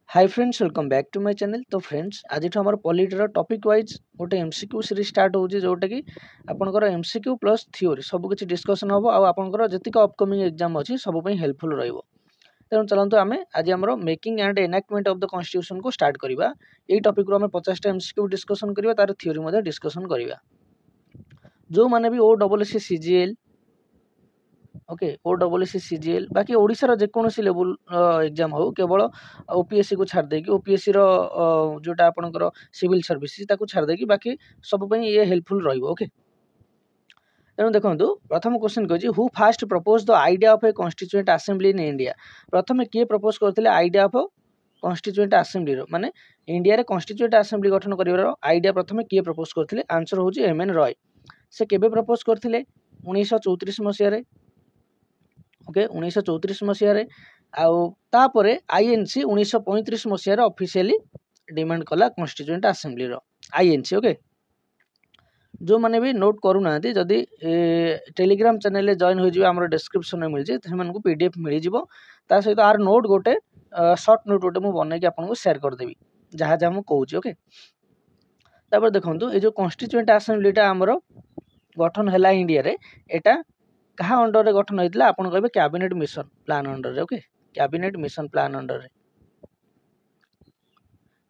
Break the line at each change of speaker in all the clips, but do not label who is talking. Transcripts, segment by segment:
Hi friends welcome back to my channel. तो friends आज आम पॉलिटर टॉपिक वाइज गोटे एमसीक्यू सीरीज स्टार्ट होउची जोटा कि आपनकर एमसीक्यू प्लस थ्योरी सब किछि डिस्कशन हो आपनकर जतिक अपकमिंग एग्जाम अछि सब पई हेल्पफुल रहइबो। तेणु चलतु आम आज आम making and enactment of the constitution को स्टार्ट करवा। यही टॉपिक रो आम 50 टा एमसीक्यू डिस्कशन करवा, तार थ्योरी मध्ये डिस्कशन करवा। जो माने भी ओडब्ल्यूसी सीजीएल ओके ओडब्ल्यूसी सीजीएल बाकी ओडिशार जेकोसी लेवल एग्जाम हो केवल ओपीएससी को छाड़ देकी ओपीएससी रो जोटा आपनकर सिविल सर्विस ताको छाड़ देकी बाकी सब पई ये हेल्पफुल रहइबो। ओके तेणु देखो प्रथम क्वेश्चन कहछि who first propose the idea of a constituent assembly in India. प्रथम किए प्रपोज करथिले आइडिया ऑफ कॉन्स्टिट्यूएंट असेंबली रो माने इंडिया रे कॉन्स्टिट्यूएंट असेंबली गठन करिवार आइडिया प्रथम किए प्रपोज करथिले। आंसर होछि एमएन रॉय। से केबे प्रपोज करथिले 1934 मसिया रे। ओके 1934 मसीह तापर आईएनसी 1935 मसीह ऑफिशियली डिमांड कला कॉन्स्टिट्यूएंट असेंबली रो आईएनसी। ओके जो माने भी नोट करूना जदि टेलीग्राम चैनल जॉइन हो आम डिस्क्रिप्शन में मिल जाए पीडीएफ मिल जाव ता सहित आर नोट गोटे शॉर्ट नोट गोटे मुझे बनई आपको शेयर करदेवी जहाँ जहाँ मुझे कहूँ। ओके तापर देखो ये जो कॉन्स्टिट्यूएंट असेंबलीटा आमर गठन है इंडिया रे एटा कहा अंडर रे गठन होइतिला आपण कहबे कैबिनेट मिशन प्लान अंडर रे। Okay cabinet mission plan under रे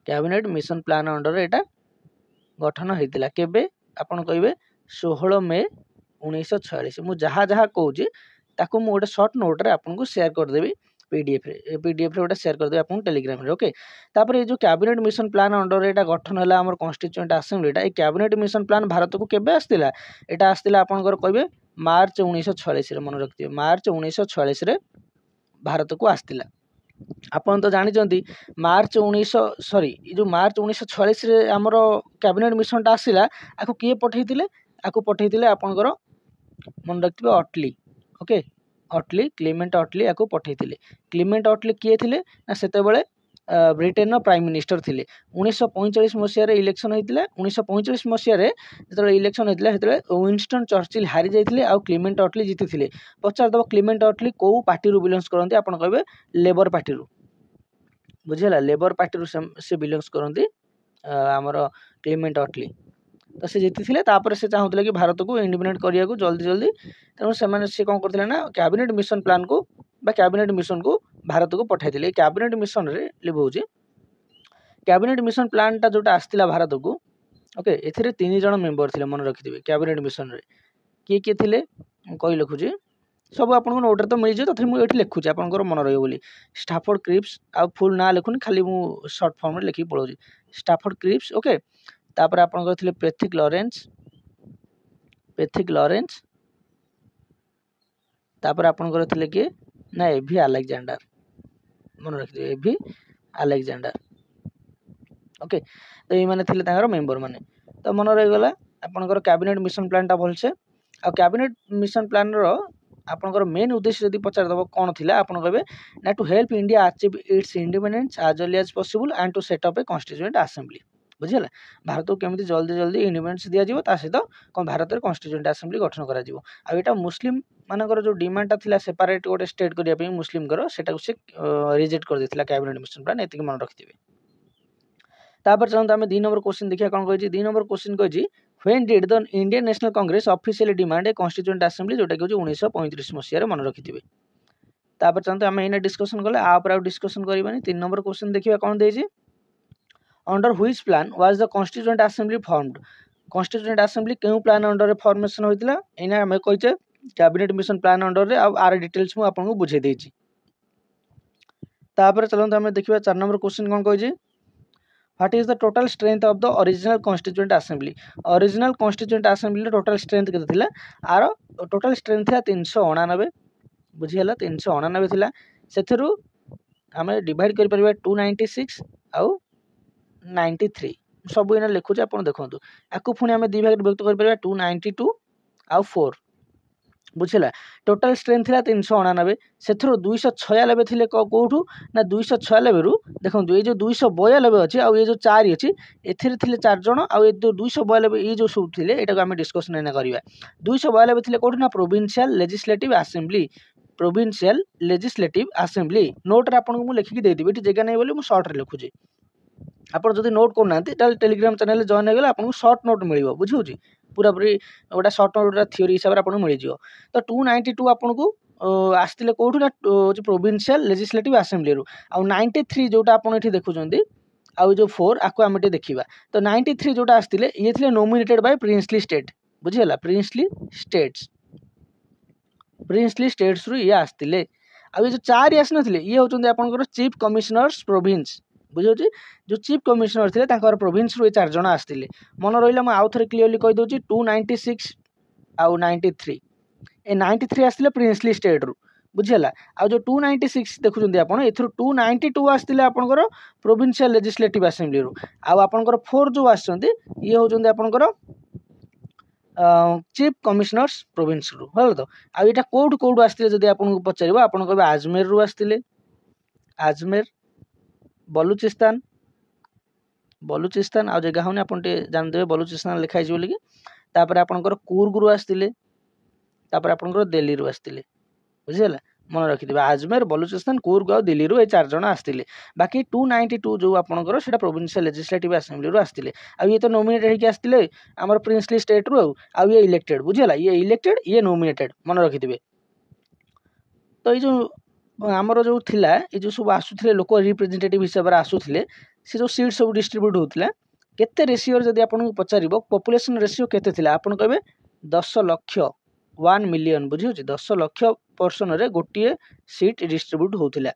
कैबिनेट मिशन प्लान अंडर रे एटा गठन होइतिला केबे आपण कहबे 16 मई 1946। मु जहा जहा कहूची ताको मु गोटे शॉर्ट नोट रे आपन को शेयर कर देबी पीडीएफ रे गोटे शेयर कर देबी आपन टेलीग्राम रे। ओके तापर ये जो कैबिनेट मिशन प्लान अंडर रे एटा गठन होला हमर कॉन्स्टिट्यूएंट असेंबली ए कैबिनेट मिशन प्लान भारत को केबे आस्तिला एटा आस्तिला आपन कहबे मार्च 1946 रे। मन रखिए मार्च 1946 रे भारत को आस्तिला। आपन तो जानी मार्च 1946 रे हमर कैबिनेट मिशन टा आसिला आको किए पठेइतिले आको पठेइतिले आपनकर मन रखिबे अटली। ओके अटली क्लेमेंट अटली आको पठेइतिले। क्लेमेंट अटली किए थिले ना सेते बेले ब्रिटेन प्राइम मिनिस्टर थिले। 1945 मसीह इलेक्शन होता 1945 मसीह जो इलेक्शन होता विंस्टन चर्चिल हारी जाते आउ क्लेमेंट अटली जीति थे। पचार दब क्लेमेंट अटली कौ पार्टी बिलोंग्स करते आप कहे लेबर पार्टी बुझीगला लेबर पार्टी से बिलोंग्स करती आमर क्लेमेंट अटली। तो से जीति से चाहूले कि भारत को इंडिपेंडेंट करने को जल्दी जल्दी तेणु से कौन करते ना कैबिनेट मिशन प्लान को कैबिनेट मिशन को भारत को पठाई। कैबिनेट मिशन रे लिखुची कैबिनेट मिशन प्लान टा जोटा आसला भारत को। ओके एथिरे 3 जण मेंबर थिले मन रखिथिबे कैबिनेट मिशन रे किए किए थिले कहि लिखुची सब आपन नोट रे तो मिल जे तथि मु एठी लिखुची आपनकर मन रहियो बोली। स्टाफोर्ड क्रिप्स आ फुल ना लिखुनी खाली मु शॉर्ट फॉर्म रे लिखि पळौची स्टाफोर्ड क्रिप्स। ओके तापर आपनकर थिले पैथिक लॉरेंस तापर आपनकर थिले कि ना एभी अलेक्जेंडर मन रखिथिबे एभी अलेक्जेंडर। ओके तो ये माने थिले तांगर मेंबर माने तो मन रही गला आपनकर कैबिनेट मिशन प्लान टा भलसे आ कैबिनेट मिशन प्लान रो आपनकर मेन उद्देश्य यदि पचार दबो कोन थिला आपन कहबे ना to help India achieve its independence as early as possible and to set up a constituent assembly. बुझिला भारत को केमिति जल्दी जल्दी इंडिपेंडेंस दिया जिवो ता सहित कोन भारत रे कॉन्स्टिट्यूएंट असेंबली गठन करा जिवो। आ एटा मुस्लिम मानकर जो डिमांड ता थिला सेपरेट गोटे स्टेट करिया पे मुस्लिम करो सेटा को से रिजेक्ट कर देथिला कैबिनेट मिशन प्लान एतिक मन रखथिबे। तापर चलते आम 2 नंबर क्वेश्चन देखिए कौन कही 2 नंबर क्वेश्चन कही when did the Indian National Congress officially demand A constituent assembly जोटा कि 1935 मसीह मन रखिथिबे। तापर चलते आम एने डिस्कशन कले आ ऊपर डिस्कशन करबानी। 3 नंबर क्वेश्चन देखिए कौन देछि under which plan was the constituent assembly formed. Constituent assembly केउ प्लान अंडर रे फॉर्मेशन होइतिला एना हम कहिचे कैबिनेट मिशन प्लान अंडर रे आ आर डिटेल्स मु आपन को बुझे देछि। तापर चलते आम देखिबा 4 नंबर क्वेश्चन कौन कहिछि What is the total strength of the original constituent assembly। original constituent assembly total strength केते थिला आर total strength थिला 399 बुझियला 399 थिला सेथरु हमें डिवाइड करि परबा 296 आउ 93 सब इना लिखुछ आपण देखंतु आकु फुनी हमें दि भाग विभक्त करि परबा 292 आउ 4 बुझिला टोटल स्ट्रेंथ थिला 399 सेथरो 296 थिले कोठू ना 296 रु देखंतु ए जो 292 अछि आ ए जो 4 अछि एथिरे थिले 4 जण आ ए जो 292 ए जो सब थिले एटा को हम डिस्कशन एना करिवा। 292 थिले कोठू ना provincial legislative assembly provincial legislative assembly note रे आपको मुझे लिखिकी देदेवी ये जगह नहीं बोली मुझे सर्ट रे लिखुची आप जब नोट करना टेलीग्राम चैनल जॉइन होगा आपको सर्ट नोट मिल बुझे पूरा पूरी गोटे सर्ट नोट थ्योरी हिसाब से आपको मिल तो 292 आपको आसते कौटू ना प्रोविंशियल लेजिस्लेटिव आसेम्बली आउ 93 जोटा आप देखुं आउ जो 4 आपको आम देखा तो 93 जोटा आसते ये थे नोमिनेटेड बाय प्रिंसली स्टेट बुझीगला प्रिंसली स्टेट्स रु ये आसते आ जो 4 आसी ना ये होती आपंकर चीफ कमिशनर्स प्रोविंस बुझे जो चीफ कमिशनर थे प्रोविंस रु 4 जन आसते मन रहा मुझे आउ थे क्लीयरली कहीदे 296 आउ 93 ए 93 आसते प्रिंसली स्टेट रु बुझीगला आ जो 296 देखुं आप 292 आसते आपंकर प्रोविंशियल लेजिस्लेटिव आसेम्बली रु आपंकर 4 जो आसते ये होती आपंकर चीफ कमिशनर्स प्रोविंस रु हल तो आईटा कौटू कौटू आसते जब आपको पचार आप कहे आजमेर रु आसते आजमेर बलुचिस्तान आ जगह होनी आप जानते बलुचिस्तान लिखाई बोलिकी तापर आपंकर कूर्ग रु आसते आपंकर दिल्ली रु आसते बुझीगला मन रखिथे आजमेर बलुचिस्तान कूर्ग और दिल्ली रु 4 जन आसते बाकी 292 जो आपंकर से प्रोविंशियल लेजिस्लेटिव आसेम्बली रु आसते ये तो नोमिनेटेड होकर आसते आमर प्रिंसली स्टेट रु आउ ये इलेक्टेड बुझीगला ये इलेक्टेड ये नोमिनेटेड मन रखिथे तो ये जो आमर जो थिला ये जो सब आसुले लोक रिप्रेजेंटेटिव हिसाब से आसुले से जो सीट सब डिस्ट्रीब्यूट होता केते रेसीओ जब आपको पचार पॉपुलेशन रेसीओ केते थिला आपन कहे 10 लक्ष 1 मिलियन बुझे 10 लक्ष पर्सन रे गोटे सीट डिस्ट्रीब्यूट होता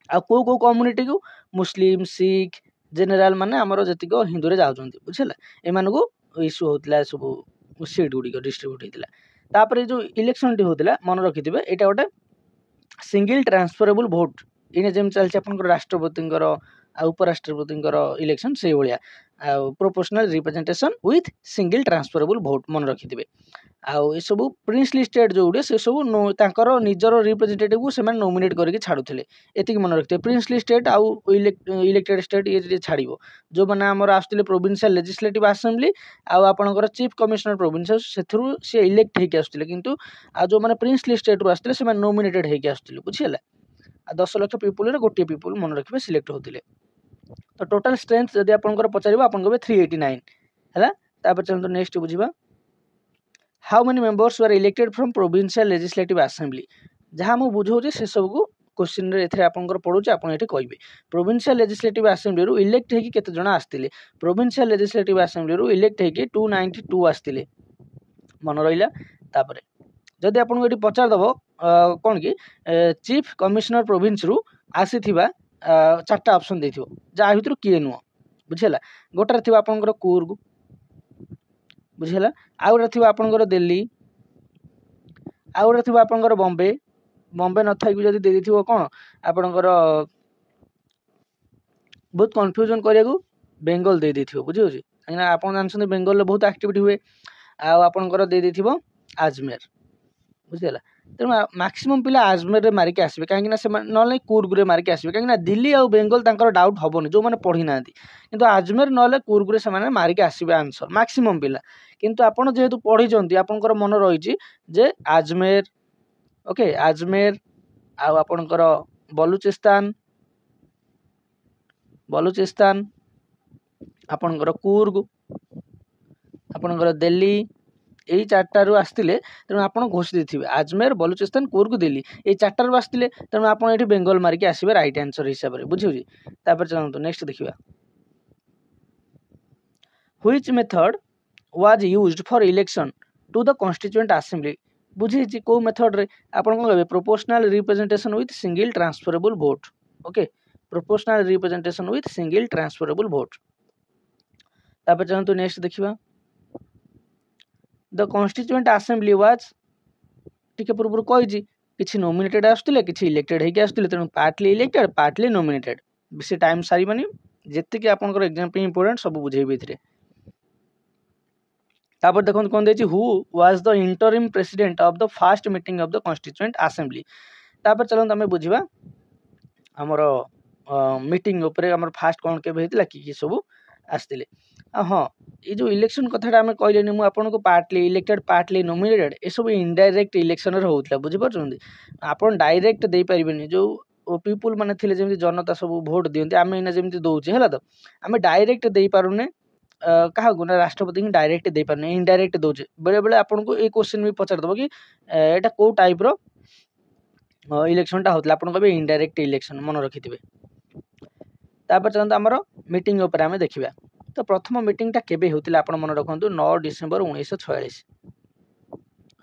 आ कौ कम्युनिटी को मुस्लिम सिख जेनेल माने आमर जीक हिंदू जाऊँच बुझेगा एम को इश्यू होता सब सीट गुड़िक डिस्ट्रीब्यूट होता तापर जो इलेक्शन टी होता मन रखिथे यहाँ गोटे सिंगल ट्रांसफरेबल भोट इन जमी चलती आप राष्ट्रपति उपराष्ट्रपति इलेक्शन से भाया proportional representation with single transferable vote मन रखिथे आउ ये सब प्रिंसली स्टेट जो गुड़े से सब निजर रिप्रेजेंटेटिव को सेमान नोमिनेट करके छाड़ुले एति मन रखिथे प्रिंसली स्टेट आउ इलेक्टेड स्टेट ये छाड़ जो मैंने आमर आसुले प्रोविंशियल लेजिस्लेटिव आसेम्बली आउ आपंकर चीफ कमिशनर प्रोविंस से इलेक्ट होकर आसुले किंतु आ जो मैंने प्रिंसली स्टेट रु आसुले से नोमिनेटेड होकर आसुले बुझीगला 10 लक्ष पीपुल गोटे पीपुल मन रखिए सिलेक्ट होते तो टोटल स्ट्रेंथ जब आपंकर पचार आप 389 है चलते नेक्स्ट बुझा how many members were elected from provincial legislative assembly जहाँ मुझे बुझाऊँ से सब को क्वेश्चन आपंकर पढ़ुचे आप कहे प्रोविंशियल लेजिस्लेटिव आसेम्बली रु इलेक्ट होगी केते जण आसते प्रोविंशियल लेजिस्लेटिव आसेम्बली रु इलेक्ट होगी 292 आसते मन रहा जदि आपको ये पचारदेव कौन कि चीफ कमिशनर प्रोविंस रु आसी 4टा ऑप्शन देथिबो जा भितर किए नुह बुझेला गोटार थी आपंकर कूर्ग बुझेला आउ गोटे थी आपंकर दिल्ली आउ गोटे थी आपंकर बॉम्बे बॉम्बे न थाई जदि दे देथिबो कोन आपंकर बहुत कन्फ्यूजन करिया बेंगल दे देथिबो बुझियो जी कहीं आप जानते बेंगल बहुत एक्टिविटी हुए आपंकर दे देथिबो आजमेर बुझेगा तेणु मैक्सिमम पिला आजमेर रे मारिक आसबे कहीं ना कूर्ग रे मारिक आसबे कहीं दिल्ली और बेंगल तांकर डाउट हेनी जो मैंने पढ़ी ना कि आजमेर ना कूर्ग रे से मारिक आसबे आंसर मैक्सिमम पिला किंतु आपन जेहेतु पढ़ी आपंकर मन रही जे आजमेर ओके आजमेर आपंकर बलुचिस्तान बलुचिस्तान आपंकर कूर्ग आपंकर दिल्ली यही 4टारू आसते तेणु आप घोषि देते आजमेर बलुचिस्तान कूर्ग दिल्ली ये 4टारू आसते तेणु आप बेंगल मारिक आसबे राइट आंसर हिसाब से बुझे चलते नेक्स्ट देखा which method was used for election to the constituent assembly बुझे कौ मेथड रे आप proportional representation with single transferable vote okay proportional representation with single transferable vote चलते नेक्स्ट देखा द कॉन्स्टिट्यूएंट असेंबली वाज टिके पूर्व कही किसी नोमिनेटेड आसुले किसी इलेक्टेड होकर आसुले तेणु पार्टली इलेक्टेड पार्टली नोमिनेटेड बेसी टाइम सारिबानी जी आपंकर एग्जाम इंपोर्टेंट सब बुझेबी तापर देखो कौन देखिए who was the interim president of the first meeting of the constituent assembly तापर चलते आम बुझा आमर मीटिंग उपरे आमर फास्ट कौन के होता कि सब आसते हाँ ये जो इलेक्शन कथाटा आम कहलेनि मुझे आपको पार्टली इलेक्टेड पार्टली नोमिनेटेड ये सब इनडायरेक्ट इलेक्शन होता बुझीपार आप डायरेक्ट दे पारे जो पीपुल मैंने थे जमी जनता सब भोट दिखते आम इना जमी दौचे है तो आम डायरेक्ट दे पारुने क्या ना राष्ट्रपति की डायरेक्ट दे पारे इनडायरेक्ट दौचे बेले बेले आपको ये क्वेश्चन भी पचारदेव कि यहाँ कौ टाइप इलेक्शनटा होता आप कहे इनडायरेक्ट इलेक्शन मन रखिथे। तापर चलते आमर मीटिंग उपर आम देखा तो प्रथम मीटिंगटा केबे होतिला आपण मन रखु 9 डिसेम्बर 1946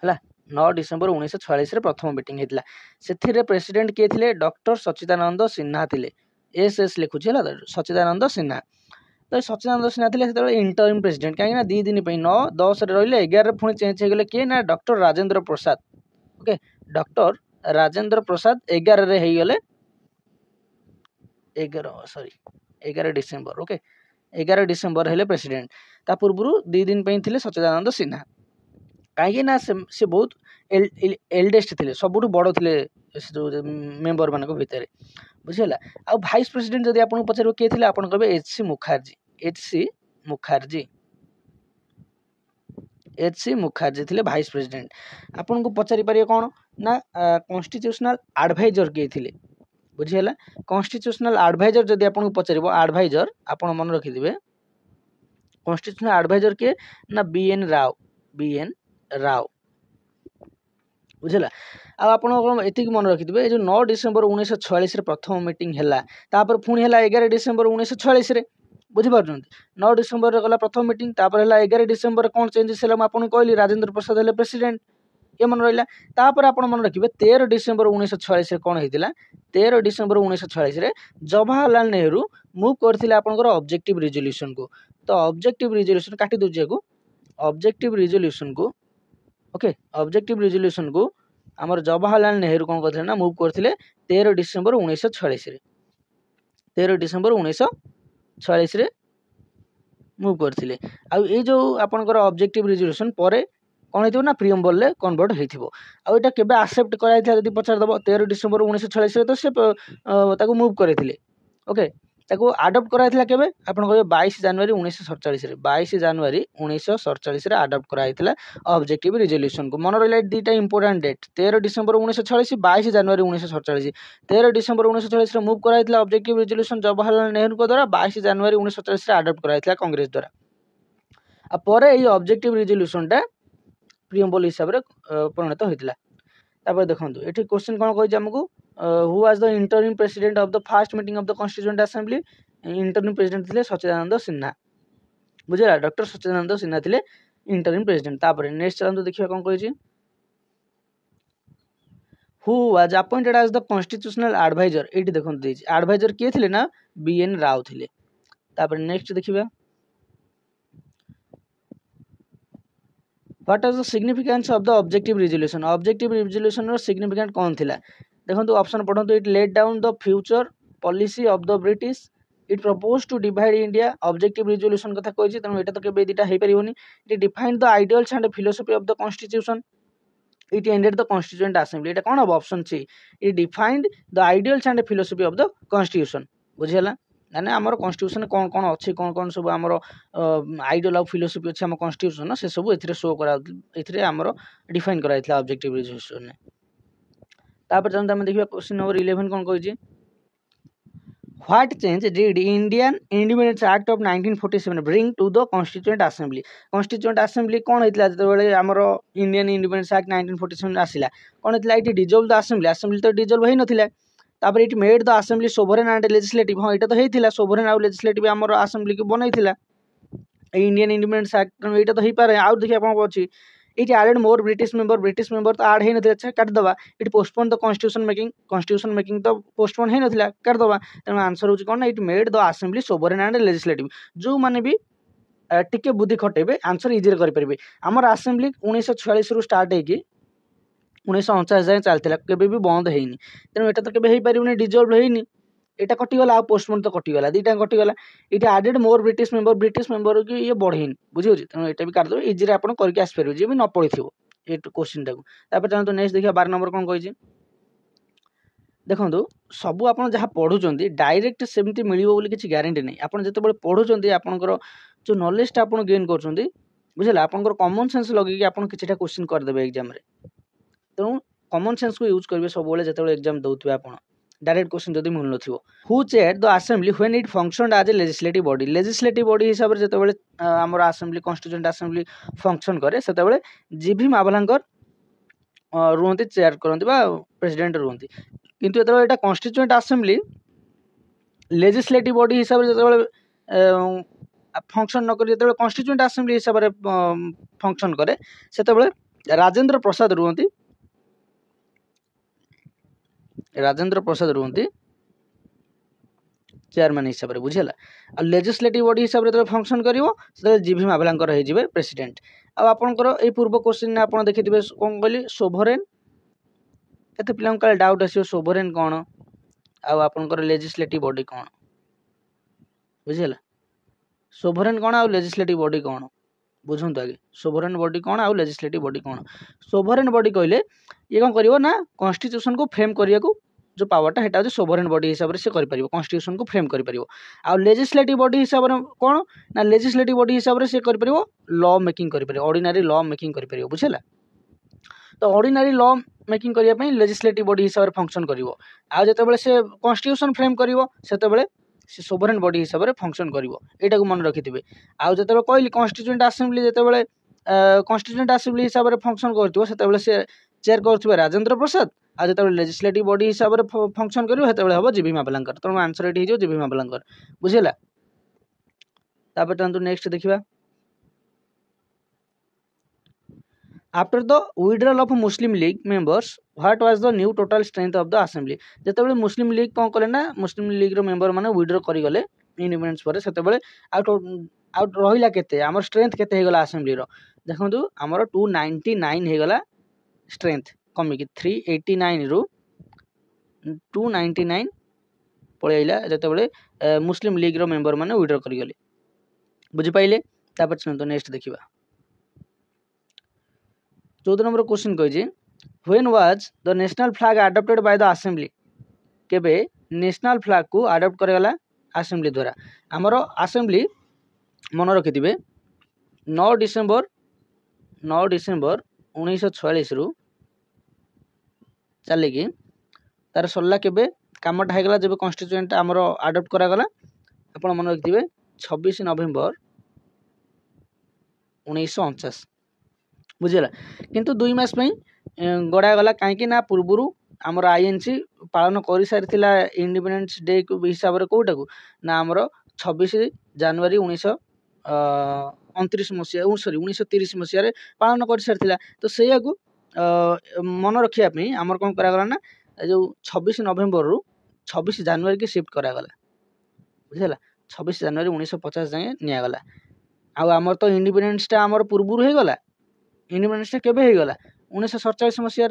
है 9 डिसेम्बर 1946 रे प्रथम मीटिंग होता से प्रेसिडेंट किए थे डॉक्टर सच्चिदानंद सिन्हा थे एस लिखुची है सच्चिदानंद सिन्हा तो सच्चिदानंद सिन्हा थे से इंटरिम प्रेसिडेंट कहीं 2 दिन 9 10 रही 11 पुणी चेंज हो गले किए ना डॉक्टर राजेंद्र प्रसाद ओके डॉक्टर राजेंद्र प्रसाद 11 हो गले 11 डिसेम्बर ओके 11 डिसेम्बर हेले प्रेसिडेंट ता पूर्व 2 दिन थे सच्चिदानंद सिन्हा कहीं से बहुत एल्डेस्ट थे सब बड़ थे जो मेम्बर मान भितर बुझीगला आ भाइस प्रेसिडेंट जब आपको पचार किए थे आप कहे एच सी मुखार्जी थे भाइस प्रेसिडेंट आपन को पचारि पारे कौन ना कॉन्स्टिट्यूशनल एडवाइजर किए थे बुझीगला कॉन्स्टिट्यूशनल एडवाइजर जब आपको पचार एडवाइजर आप मन रखिथे कॉन्स्टिट्यूशनल एडवाइजर किए ना बीएन राव बुझेगा आप मन रखिथे जो 9 डिसेम्बर 1946 प्रथम मीटिंग है पुणी है 11 डिसेम्बर 1946 बुझीपार 9 डिसेम्बर गला प्रथम मीटिंग तापर है 11 डिसेम्बर कौन चेंजेस है आपको कहली राजेंद्र प्रसाद है प्रेसिडेंट ये मन रहा तापर आप मन रखिए 13 डिसेम्बर 1946 कौन होता 13 डिसेम्बर 1946 जवाहरलाल नेहरू मुव करते आपंकर ऑब्जेक्टिव रिजोल्यूशन को तो ऑब्जेक्टिव रिजोल्यूशन काटी दूसरे को ऑब्जेक्टिव रिजोल्यूशन को ओके ऑब्जेक्टिव रिजोल्यूशन को आमर जवाहरलाल नेहरू कौन करते ना मुव करते 13 डिसेम्बर 1946 13 डिसेम्बर 1946 मुव करते आई जो आपंकर ऑब्जेक्टिव रिजोल्यूशन पर कौन हो ना प्रियम्बल में कन्वर्ट होता केबे आक्सेप्ट कराइला जब पचारदेव 13 डिसेम्बर 1946 तो से मुव करते ओके ताको आडप्ट कराइला केबे आपण कहे 22 जनवरी 1947 22 जनवरी 1947 आडप्ट कराइला ऑब्जेक्टिव रिजोल्यूशन को मन रहा दुटा इंपोर्टेंट डेट 13 डिसेम्बर 1946 22 जनवरी 1947 13 डिसेम्बर 1946 मुव कराइला ऑब्जेक्टिव रिजोल्यूशन जवाहरलाल नेहरू द्वारा 22 जनवरी 1947 आडप्ट कराइला कांग्रेस द्वारा आ परे ये ऑब्जेक्टिव रिजोल्यूशनटा प्रियम्बल हिसाब से परिणत होता देखो ये क्वेश्चन कौन कही आमको who was the interim president of the first meeting of the constituent assembly interim president थे सच्चिदानंद सिन्हा बुझेगा डॉक्टर सच्चिदानंद सिन्हा थे इंटरिम प्रेसिडेंट नेक्स्ट चलते देखिए कौन कही who was appointed as the constitutional adviser ये देखो एडवाइजर किए थे ना बीएन राव थे नेक्स्ट देखिए what is the significance of the objective resolution रो सिग्निफिकेंट कौन थिला देखो ऑप्शन पढ़ो it laid down the future policy of the British it propose to divide India objective resolution कथा कही तेणु यहाँ तो केबे दुटा हो पारिबनी it defined the ideals and philosophy of the constitution it ended the constituent assembly ये कौन हम option C it defined the ideals and philosophy of the constitution बुझीगला मैंने आमर कॉन्स्टिट्यूशन कौन कौन अच्छी कौन कौन सब आमर आइडियल ऑफ फिलोसफी अच्छे आम कॉन्स्टिट्यूशन से सब ए शो कर डिफाइन कराइला ऑब्जेक्टिव रिजोल्यूशन तापर चलते आम देखिए क्वेश्चन नंबर 11 कौन कही what change did Indian independence act of 1947 bring to the constituent assembly कौन होता जो आमर इंडियन इंडिपेंडेंस एक्ट 1947 आसला कौन होता ये डिजोल्व द असेंबली तो डिजोल्व हो नाला तापर it made the assembly sovereign and legislative हाँ यहाँ तो होता सोवरेन आउ लेजिस्लेटिव आमर असेंबली को बनई इंडियन इंडिपेंडेंस एक्ट तेणु यहाँ तो हो पाए आउ देखिए कौन अच्छी it added more British member तो आड होना अच्छा काटिदेवा it postpone the constitution making तो पोस्टपोन हो नाला काटिदेवा तेणु आंसर हो कौन it made the assembly sovereign and legislative जो मैंने भी टिके बुद्धि खटेबे आंसर इजी करेंगे आमर असेंबली 1946 रु स्टार्ट होगी 1949 जाए चलता केबे भी बंद होनी तेणु यहाँ तो केबे हो पारे डिजोल्व होनी यहाँ कटिगला पोस्टपोन तो कटिगला दुटा कटिगला ये आडेड मोर ब्रिटिश मेंबर की ये बढ़ेनी बुझे तेणु यहाँ भी काटिदेव इजी आप करके आसपारे जी भी न पढ़ी थो ये क्वेश्चन टाक चलते नेक्स्ट देखिए 12 नंबर कौन कही देखो सबू आप जहाँ पढ़ुंट डायरेक्ट सेमती मिल कि ग्यारंटी नहीं आप जो पढ़ुंट आपंकर जो नॉलेज आप गेन कर बुझे आपंकर कॉमन सेंस लगे आप किसी क्वेश्चन करदे एग्जाम तेणु कॉमन सेंस को यूज करेंगे सब जो एग्जाम दौथे आप डायरेक्ट क्वेश्चन जब मिल न who chair the assembly when it function as a legislative body हिसाब से जो आम असेंबली कॉन्स्टिट्यूएंट असेंबली फंक्शन करे से जीवी मावलांकर रुहति चेयर करती प्रेसिडेंट रुहति किंतु जो यहाँ कॉन्स्टिट्यूएंट असेंबली लेजिस्लेटिव बॉडी हिसाब से जो फंक्शन न कर जो कॉन्स्टिट्यूएंट असेंबली हिसाब से फंक्शन करे से राजेंद्र प्रसाद रुहति चेयरमैन हिसाब से बुझेगा आ लेजिस्लेटिव बॉडी हिसाब से फंक्शन कर जीवी मावलांकर हो प्रेसिडेंट आपंकर ये पूर्व क्वेश्चन आप देखिए कौन कहली सोभरेन केते पिलांक काले डाउट आसियो सोभरेन कौन आपंकर लेजिस्लेटिव बॉडी कौन बुझेगा सोभरेन कौन आ लेजिस्लेटिव बॉडी कौन बुझंतु आगे सोभरेन बॉडी कौन आ लेजिस्लेटिव बॉडी कौन सोभरेन बॉडी कहले ये कौन करिवो ना कॉन्स्टिट्यूशन को फ्रेम करिया को जो पावरटा हेटा होची सोभरेन बॉडी हिसाब से करि परिवो कॉन्स्टिट्यूशन को फ्रेम करि परिवो आ लेजिस्लेटिव बॉडी हिसाब रे कोन ना लेजिस्लेटिव बॉडी हिसाब से करि परिवो लॉ मेकिंग करि परिवो ऑर्डिनरी लॉ मेकिंग करि परिवो बुझेला तो ऑर्डिनरी लॉ मेकिंग करिया पई लेजिस्लेटिव बॉडी हिसाब रे फंक्शन करिवो आ जेतेबेले से कॉन्स्टिट्यूशन फ्रेम करिवो सेतेबेले से सोभरेन बॉडी हिसाब से फंक्शन करिवो एटा को मन रखिथिबे आ जेतेबेले कहली कॉन्स्टिट्यूएंट असेंबली जेतेबेले कॉन्स्टिट्यूएंट असेंबली हिसाब से फंक्शन करथिबो सेतेबेले से चेयर करथिबे राजेंद्र प्रसाद आज जो लेजिस्लेटिव बॉडी हिसाब से फंक्शन करेंगे हम जीवी मावलांकर तेणु आंसर ये हो जीवी मावलांकर बुझेगा चलते नेक्स्ट देखा after the withdrawal of Muslim league members what was the new total strength of the assembly जो मुस्लिम लीग कौन कले ना मुस्लिम लीग मेंबर मैंने विड्रॉ करगले इंडिपेंडेंस पर से आउट रहा के आम स्ट्रेंथ के असेंबली देखो आमर 299 होगला स्ट्रेंथ कमिकी 389 रु 299 पलैला जो मुस्लिम लीग रो मेंबर मैंने विड्रॉ करगले बुझिपारे चलते नेक्स्ट देखा 14 नंबर क्वेश्चन कही when was the national flag adopted by the assembly केबे नेशनल फ्लैग को अडॉप्ट करगला असेंबली द्वारा आमर असेंबली मन रखिथिबे 9 डिसेंबर 1946 रु चलिकी तार सरला केबे कामटा होगला जब कॉन्स्टिट्यूएंट आमर अडॉप्ट करागला आपण मन रखिथिबे 26 नवेम्बर 1949 बुझेगा किंतु 2 मास गड़ागला कहीं ना पूर्वर आमर आईएनसी पालन कर सारी इंडिपेंडेंस डे हिसाब से कौटा को ना आमर 26 जनवरी 1929 मसीहा 1930 मसीह पालन कर सारी तो सैया को मन रखापी आमर कौन करागला ना जो 26 नवेम्बर रु 26 जनवरी की शिफ्ट करागला बुझेगा 26 जनवरी 1950 जाए निगला आमर तो इंडिपेंडेंस आमर पूर्वर हो गला इंडिपेंडेंस केबे हो गला 1947 मसीह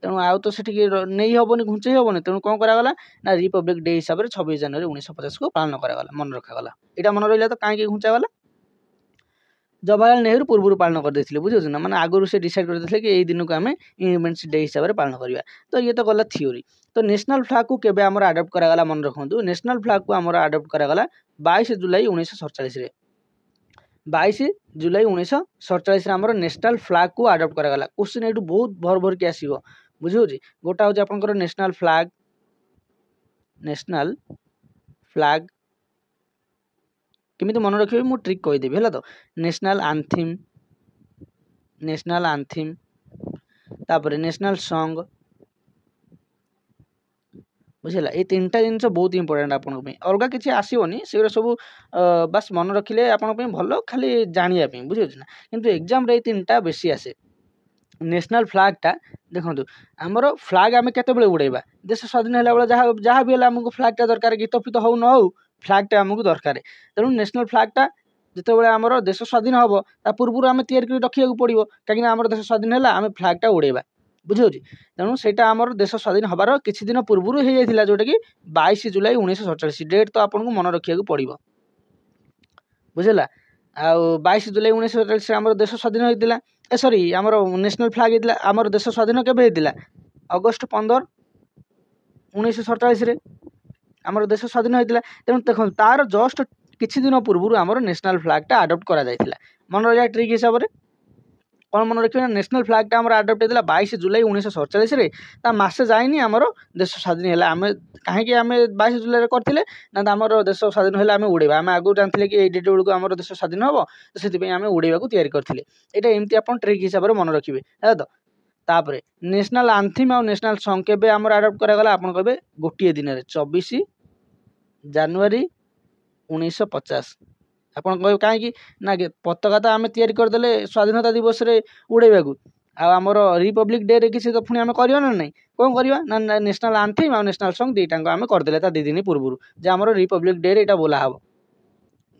तेणु आउ तो से नहीं हेनी घुंचे हेनी तेणु कौन करागला ना रिपब्लिक डे हिसाब से 26 जनवरी 1950 को पालन करागला मन रखागला यहाँ मन रहा तो कहीं घुंचागला जवाहरलाल नेहरू पूर्व पालन करते बुझे ना मैंने आगुरी से डिसाइड करते कि यही दिन को आम इंडिपेंडेंस डे हिसाब से पालन करवा तो ये तो गला थ्योरी तो नेशनल फ्लैग को केबे आमर अडॉप्ट करागला मन रखु नेशनल फ्लैग को आमर अडॉप्ट करागला 22 जुलाई 1947 22 जुलाई 1947 आमर नेशनल फ्लैग को अडॉप्ट करागला क्वेश्चन ये बहुत भर भर के आसो बुझे गोटा हूँ आपंकर नेशनल फ्लैग केमी मन रखिए मु ट्रिक कहीदेवी है तो नेशनल आंथिम तापर नेशनल सॉन्ग बुझेगा ये 3टा जिनस बहुत इंपोर्टेंट आपन अलग किसी आसोनी से सब बस मन रखिले आपन भल खाली जानापी बुझे ना किंतु एग्जाम रे 3टा बेसी आसे नेशनल फ्लैगटा देखो आमर फ्लैग आम केत उड़ेबा देश स्वाधीन है जहाँ भी आमको फ्लैगटा दरकार गीत फीत हो न हो फ्लैगटा आमको दरकार तेणु नेशनल फ्लैगटा जिते आमर देश स्वाधीन हम ता पूर्व आम तैयारी रखा पड़ो कहीं आम देश स्वाधीन है आम फ्लैगटा उड़ेबा बुझे तेणु से आमर देश स्वाधीन हबार किसी दिन पूर्व हो जाता जोटा कि 22 जुलाई 1947 डेट तो आपको मन रखा पड़ो बुझेगा आ 22 जुलाई 1947 आमर देश स्वाधीन होता सॉरी आमर नेशनल फ्लैग होता आमर देश स्वाधीन केबे होता अगस्ट 15 1947 आमर देश स्वाधीन होता तेणु देखो तार जस्ट किछि दिन पूर्व आमर नेशनल फ्लैगटा आडप्ट करा जायतिला मन रहा ट्रिक हिसाब से कौन मन रखिए नेशनल फ्लैगटा आमर आडप्ट होता 22 जुलाई 1947 मासे जाइनी आमर देश स्वाधीन है आम कहीं आम 22 जुलाई करते ना आमर देश स्वाधीन है आम उड़ेबा आम आगु जानते कि डेट बेलू आम देश स्वाधीन हम तो से आम उड़ेबा करते यहाँ एमती आप ट्रिक हिसाब से मन रखिए है तो तापर नेशनल आंथिम और नेशनल सॉन्ग केबे आमर आडप्ट करागला आपन कहबे गोटे दिन 24 जनवरी 1950 आपन कहबे कहीं ना पताका तो आम तैयारी करदे स्वाधीनता दिवस रे उड़ेबा को आमर रिपब्लिक डे रे किसी तो पुणी आम करवा ना नहीं कौन करवा ना नेशनल आंथिम और नेशनल सॉन्ग दुईटा आम करदे 2 दिन पूर्व जे आमर रिपब्लिक डे रे बोला हम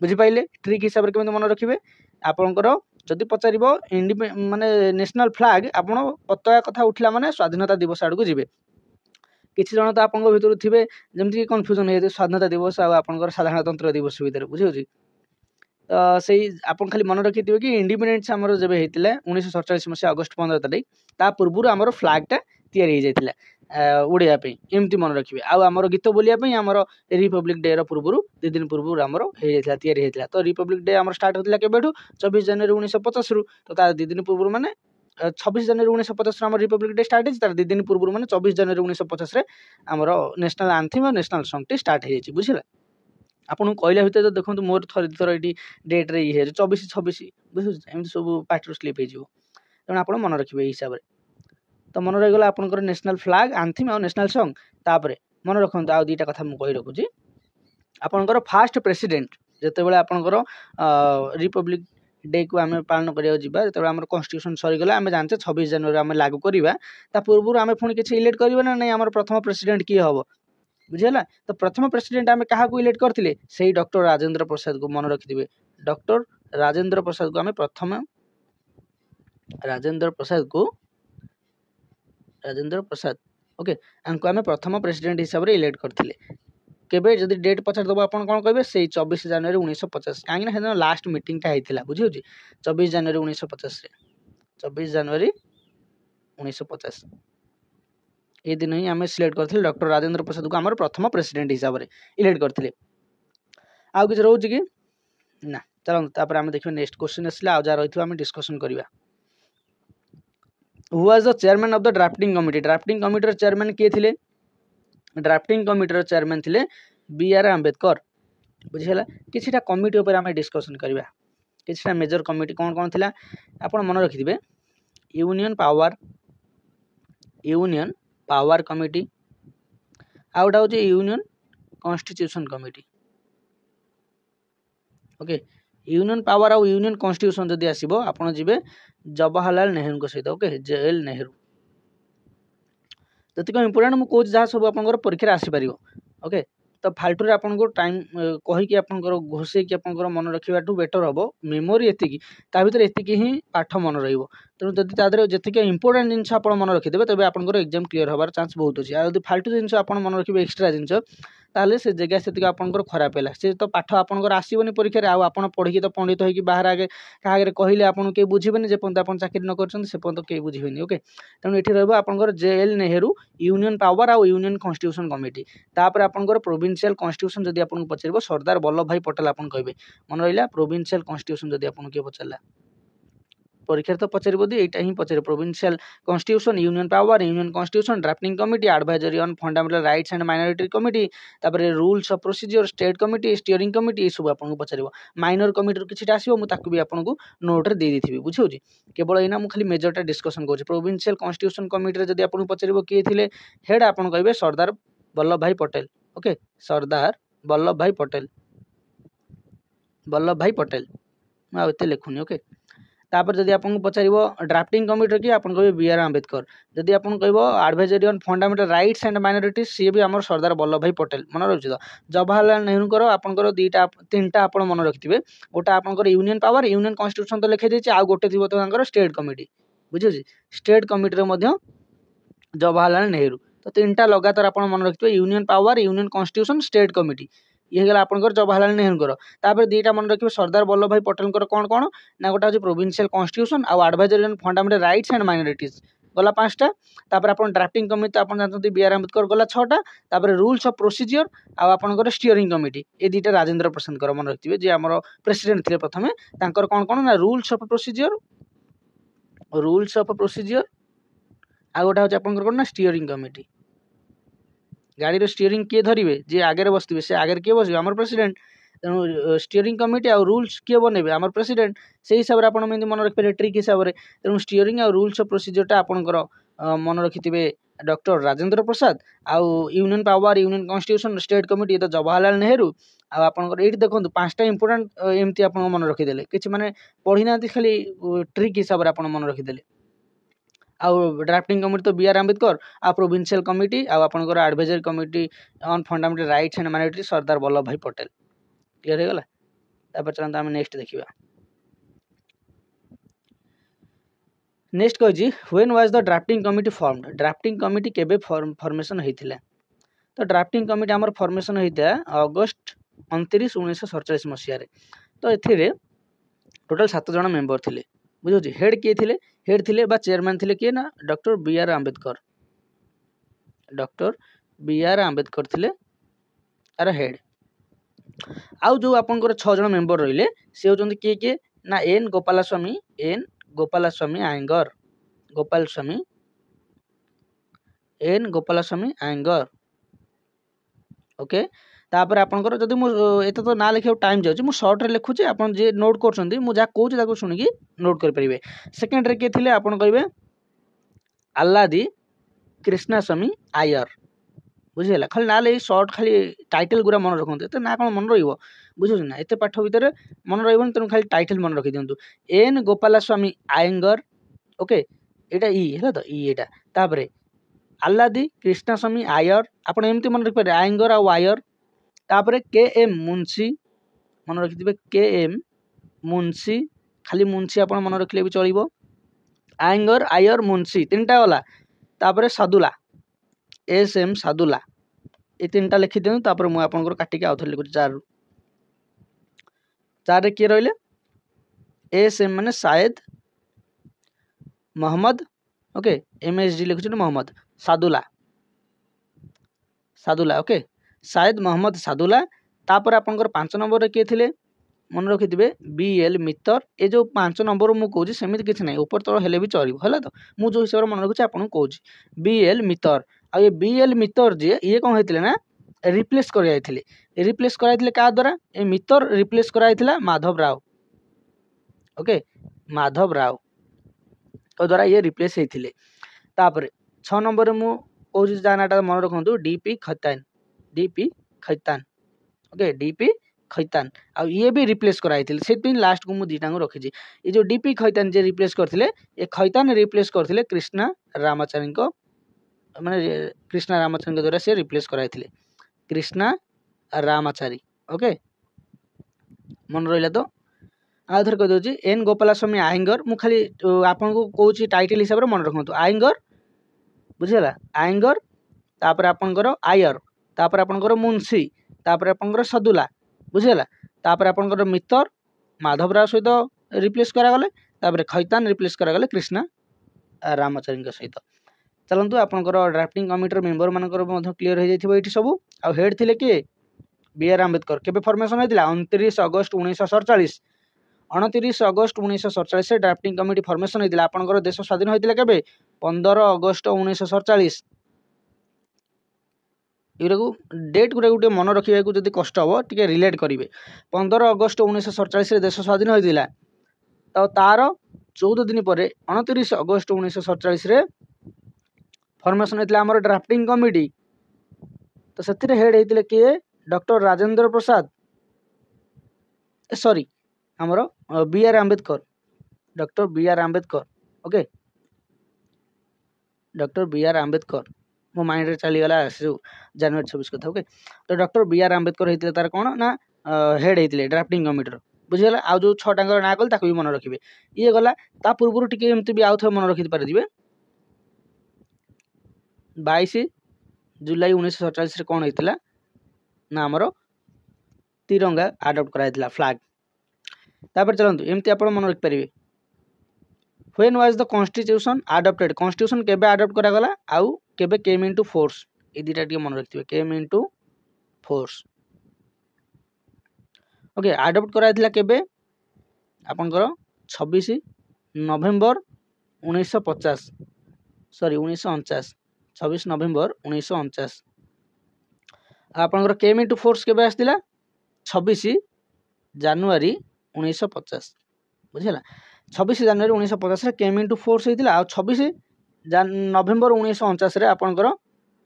बुझिपारे ट्रिक हिसाब से मन रखिए आपणकर जदि पचार माने नेशनल फ्लैग आपड़ पताका कथा उठला माने स्वाधीनता दिवस आड़ को जी किसी जन तो आप भर थे जमीक कन्फ्यूजन हो स्वाधीनता दिवस आपर साधारणतंत्र दिवस भितर बुझे तो से आप खाली मन रखिथे कि इंडिपेंडेंस आमर जब होता 1947 मसीहा अगस्ट 15 तारीख ता पूर्व आमर फ्लैगटा या उड़ाई एमती मन रखिए आमर गीत बोलिया आमर रिपब्लिक डे पूर्व 2 दिन पूर्व आमर होता तो रिपब्लिक डे आम स्टार्ट होता के 24 जनवरी 1950 रु तो 2 दिन पूर्व माने 26 जनवरी 1950 आम रिपब्लिक डे स्टार्ट है 2 दिन पूर्व माने 24 जनवरी 1950 आमर नेशनल आंथिम और नेशनल सॉन्ग टी स्टार्ट हो बुझे आपको कहला भितर तो देखो मोर थर थर ये डेट रे ये 24 26 बुझे एम सब पार्टी स्लीप हो तेणु आप मन रखिए हिसाब से तो मन रहीगला आपंकर नेशनल फ्लैग आंथिम और नेशनल सॉन्ग तापर मन रखु आउ 2टा कथा मुझे कही रखुची आपंकर फास्ट प्रेसिडेंट जिते आपंकर रिपब्लिक डे को आम पालन करा जो आम कन्स्टिट्यूशन सरीगला आम जानते 26 जनवरी आम लागू करवा पूर्व आम पुणी किसी इलेक्ट करवा ना नहीं आम प्रथम प्रेसिडेंट किए हम बुझेगा तो प्रथम प्रेसिडेंट आम क्या इलेक्ट करते से डॉक्टर राजेंद्र प्रसाद को मन रखिथे डॉक्टर राजेंद्र प्रसाद को आम प्रथम राजेंद्र प्रसाद ओके आमको आम प्रथम प्रेसिडेंट हिसाब से इलेक्ट करते केबे जदि डेट पचार दब आप कौन कहे से 24 जनवरी 1950 कहीं लास्ट मीटिंगटा होता बुझे 24 जनवरी 1950 24 जनवरी 1950 ये दिन ही आम सिलेक्ट करते डॉक्टर राजेंद्र प्रसाद को आम प्रथम प्रेसिडेंट हिसाब से इलेक्ट करते आउ कि रोचे कि ना चलो आम देखिए नेक्स्ट क्वेश्चन आसला आज रही आम डिस्कसन करवा who was the chairman of the drafting committee chairman किए थे ड्राफ्टिंग कमिटी चेयरमैन थे B.R. आंबेडकर बुझीगला किछिटा कमिटी उपर आम डिस्कसन करवा किछिटा मेजर कमिटी कौन कौन थिला आपण मन रखिथिबे यूनियन पावर कमिटी आउटा हो union constitution committee okay union power आउ यूनियन कॉन्स्टिट्यूशन जदि आसीबो आपण जिबे जवाहरलाल नेहरू को सहित ओके JL नेहरू जतिक इंपोर्टेंट मुझे कौच जहाँ सब आप परीक्षा आसीपर ओके तो फाल्तु आपको टाइम कहीकि आप घोषे आप मन रखा बेटर हम मेमोरी एति भर एति ही पाठ मन तेणु जदि तादेह जी इंपोर्टेंट जिन आप मन रखिदेवे तेज आप एग्जाम क्लीयर होवार चांस बहुत अच्छी आदि फाल्तु जिन आप मन रखिए एक्सट्रा जिन ताले से जगह से आपंकर खराब है सी तो पाठ आपंकर आसबनी परीक्षा आप पढ़ी तो पंडित होगी बाहर आगे क्या कहले आपको कहीं बुझेनि जेपर्यंत आप चाकरी न कर से पर्यंत कहीं बुझेनि ओके तेणु ये रहा JL नेहरू यूनियन पावर आउ यूनियन कॉन्स्टिट्यूशन कमिटी तापर आपंकर प्रोविंशियल कॉन्स्टिट्यूशन जदि आपको पचार सरदार वल्लभ भाई पटेल आप कहे मन रहा प्रोविंशियल कॉन्स्टिट्यूशन जदि आपको किए पचारा परीक्षा तो पचार यहाँ ही पचार provincial constitution union power union constitution drafting committee advisory on fundamental rights and minority committee तापर rules of procedure state committee steering committee सब आपको पचार माइनर कमिटी किसी आसो मुझे आपको नोट दे दी बुझे केवल यहाँ मुझे खाली मेजरटा डिस्कसन कर प्रोविंशियल कॉन्स्टिट्यूशन कमिटी जब आपको पचार किए थे हेड आप कहे सरदार वल्लभ भाई पटेल ओके सरदार वल्लभ भाई पटेल मुझे लिखुनी ओके तापर जदि आपको पचार ड्राफ्टिंग कमिटी कि आप कहे B.R. आंबेडकर जदि आप कह advisory on fundamental rights and minorities C भी आम सरदार वल्लभ भाई पटेल मन रही तो जवाहरलाल नेहरू आपंकर 3टा आप मन रखिथे गोटे आपंकर यूनियन पावर यूनियन कॉन्स्टिट्यूशन तो लिखाई देती आउ गोटे थी तो स्टेट कमिटी बुझे स्टेट कमिटी जवाहरलाल नेहरू तो 3टा लगातार आप मन रखिथे union power union constitution state committee ये गला आपंकर जवाहरलाल नेहरू तापर 2टा मन रखिए सरदार वल्लभ भाई पटेल कौन कौन ना गोटे हूँ प्रोविंशियल कॉन्स्टिट्यूशन आउ advisory on fundamental rights and minorities गला 5टा तापर आपण ड्राफ्टिंग कमिटी आपण जानते बी आर आंबेडकर गला 6टा तापर रूल्स ऑफ प्रोसीजर आ आपनकर स्टीयरिंग कमिटी ए दीटा राजेंद्र प्रसाद कर मन रखिबे जे हमर प्रेसिडेंट थिले प्रथमे तांकर कोन कोन ना रूल्स ऑफ प्रोसीजर आ गोटा होचे आपनकर कोन ना स्टीयरिंग कमिटी गाड़ी रो स्टीयरिंग किए धरिबे जे आगे बसथिबे से आगे किए बसिबे हमर प्रेसिडेंट तेणु स्टीयरिंग कमिटी आ रूल्स किए बनेबे हमर प्रेसिडेंट से हिसाब रे आपण मन रखि पारे ट्रिक हिसाब रे तेणु स्टीयरिंग आ रूल्स ऑफ प्रोसीजर टा आपनकर मन रखिथिबे डॉक्टर राजेंद्र प्रसाद आउ union power union constitution state committee तो जवाहरलाल नेहरू आ आपनकर एठी देखंतु 5टा इंपोर्टेंट एमती आपण मन रखि देले किछि माने पढी नांती खाली ट्रिक हिसाब रे आपण मन रखि देले आउ ड्राफ्टिंग कमिटी तो बी आर आंबेडकर आ प्रोविंशियल कमिटी आ आपनकर advisory committee on fundamental rights and minority Sardar Vallabh bhai Patel clear हो गला तापर चलंत हम नेक्स्ट देखिबा नेक्स्ट कहजी when was the drafting committee formed drafting committee केबे फॉर्मेशन हेतिला तो ड्राफ्टिंग कमिटी हमर फॉर्मेशन हेता अगस्त 29 1947 मसिया रे तो एथिरे टोटल 7 जण मेंबर थिले बुझो जी हेड के थिले हेड थिले बा चेयरमैन थिले के ना डॉक्टर बी आर आंबेडकर थिले आर हेड आउ जो आपनकर 6 जण मेंबर रहिले से होचंदी के ना एन गोपालस्वामी आयंगर ओके तापर आपनकर जदि मु एते तो ना लिखे टाइम जाउची मु शॉर्ट रे लिखुची आपन जे नोट करछंदी मु जा कहूची ताको सुनि की नोट कर परिबे सेकंड रे के थिले आपन कहबे आल्लादी कृष्णास्वामी आयर बुझिला खाली ना ले शॉर्ट खाली टाइटल गुरा मन रखंते तो ना कोन मन रहिबो बुझु ना एते पाठ भीतर मन रहिबन तनु खाली टाइटल मन रखि दियंतु एन गोपालस्वामी आयंगर ओके एटा ई हैला तो ई एटा तापरे आल्लादी कृष्णास्वामी आयर आपण एमती मन रखि पारे आयंगर आ वायर तापरे के एम मुंशी मन रखि दिबे के एम मुंशी खाली मुंशी आपण मन रखले भी चलिबो आयंगर आयर मुंशी तीनटा वाला तापरे सादुला एस एम सादुला ये तीनटा लिखि दियंतु तापर मु आपनकर काटी के आउथर लिखु चार रे के रहले एस एम माने शायद मोहम्मद ओके एमएसडी लिखु मोहम्मद सादुला ओके शायद मोहम्मद सादुला तापर आपनकर 5 नंबर रे के थिले मन रखि दिबे बीएल मित्तर ए जो 5 नंबर मु कहूची सेमिति किछ नै ऊपर तळ हेले भी चलिबो हला तो मु जो हिसाब रे मन रखुची आपन कहूची बीएल मित्तर आ ये बीएल मित्तर जे ये कोन हेतिले ना रिप्लेस कराइथिले का द्वारा ए मित्तर रिप्लेस कराइथिला माधव राव ओके माधव राव तो द्वारा ये रिप्लेस हेतिले तापर 6 नंबर रे मु कहूची जानाटा मन रखंतु DP Khaitan okay DP Khaitan आ ये भी रिप्लेस कराइथिले सेतिन लास्ट को मु दीटा को रखिजी ये जो डीपी खैतान जे रिप्लेस करथिले ए खैतान रिप्लेस करथिले कृष्णा रामाचारी को माने कृष्णा रामाचारी द्वारा से रिप्लेस कराइथिले कृष्णा रामाचारी ओके मन रहिला तो आधर कह दोची एन गोपालस्वामी आयंगर मु खाली आपन को कहूची टाइटल हिसाब रे मन रखंतु आयंगर बुझिला आयंगर तापर आपनकर आयर तापर आपनकर मुंशी तापर आपनकर सदुला बुझिला तापर आपनकर मित्तर माधव राव सहित रिप्लेस करा गले तापर खैतान रिप्लेस करा गले कृष्णा रामाचारी सहित चलंतु आपनकर ड्राफ्टिंग कमिटी मेंबर मानकर मध्ये क्लियर हो जाइथिबो एठी सब आ हेड थिले के बी आर आंबेडकर केबे फॉर्मेशन होइतिला 29 अगस्त 1947 29 अगस्त 1947 से ड्राफ्टिंग कमिटी फॉर्मेशन होइतिला आपनकर देश स्वाधीन होइतिला केबे 15 अगस्त 1947 इरगु डेट गुरा गुटे मन रखिबा को जदी कष्ट हो टिके रिलेट करिवे 15 अगस्त 1947 रे देश स्वाधीन होइतिला तो तार 14 दिन परे 29 अगस्त 1947 रे फॉर्मेशन होइतिला हमर ड्राफ्टिंग कमिटी तो सेथिरे हेड हेतिले के डॉक्टर राजेंद्र प्रसाद सॉरी हमर B R Ambedkar doctor B R Ambedkar okay doctor B R Ambedkar मो माइंड रे चली गला जनवरी 26 कथा ओके तो डॉक्टर बी आर आंबेडकर हेतिले तार कोन ना हेड हेतिले ड्राफ्टिंग कमिटी रो बुझिगला आ जो 6 टांगर ना कल ताको भी मन रखिबे ये गला ता पूर्वरु टिके एमति भी आउथ मन रखि पारे दिबे 22 जुलाई 1947 रे कोन हेतिला ना हमरो तिरंगा अडॉप्ट कराइतिला फ्लैग तापर चलंतु एमति आपण मन रखि परिबे when was the constitution adopted constitution केबे अडॉप्ट करा गला आउ केबे केम इनटू फोर्स ए दुटा टिके मन रखिथिबे came into force okay adopt कराइथिला केबे आपनकर 26 नवेम्बर 1950 सॉरी 1949 26 नवेम्बर 1949 आपनकर केम इनटू फोर्स केबे आस्तिला 26 जनवरी 1950 बुझिला 26 जनवरी 1950 रे केम इनटू फोर्स हेतिला आ 26 नवेम्बर 1949 रे आपनकर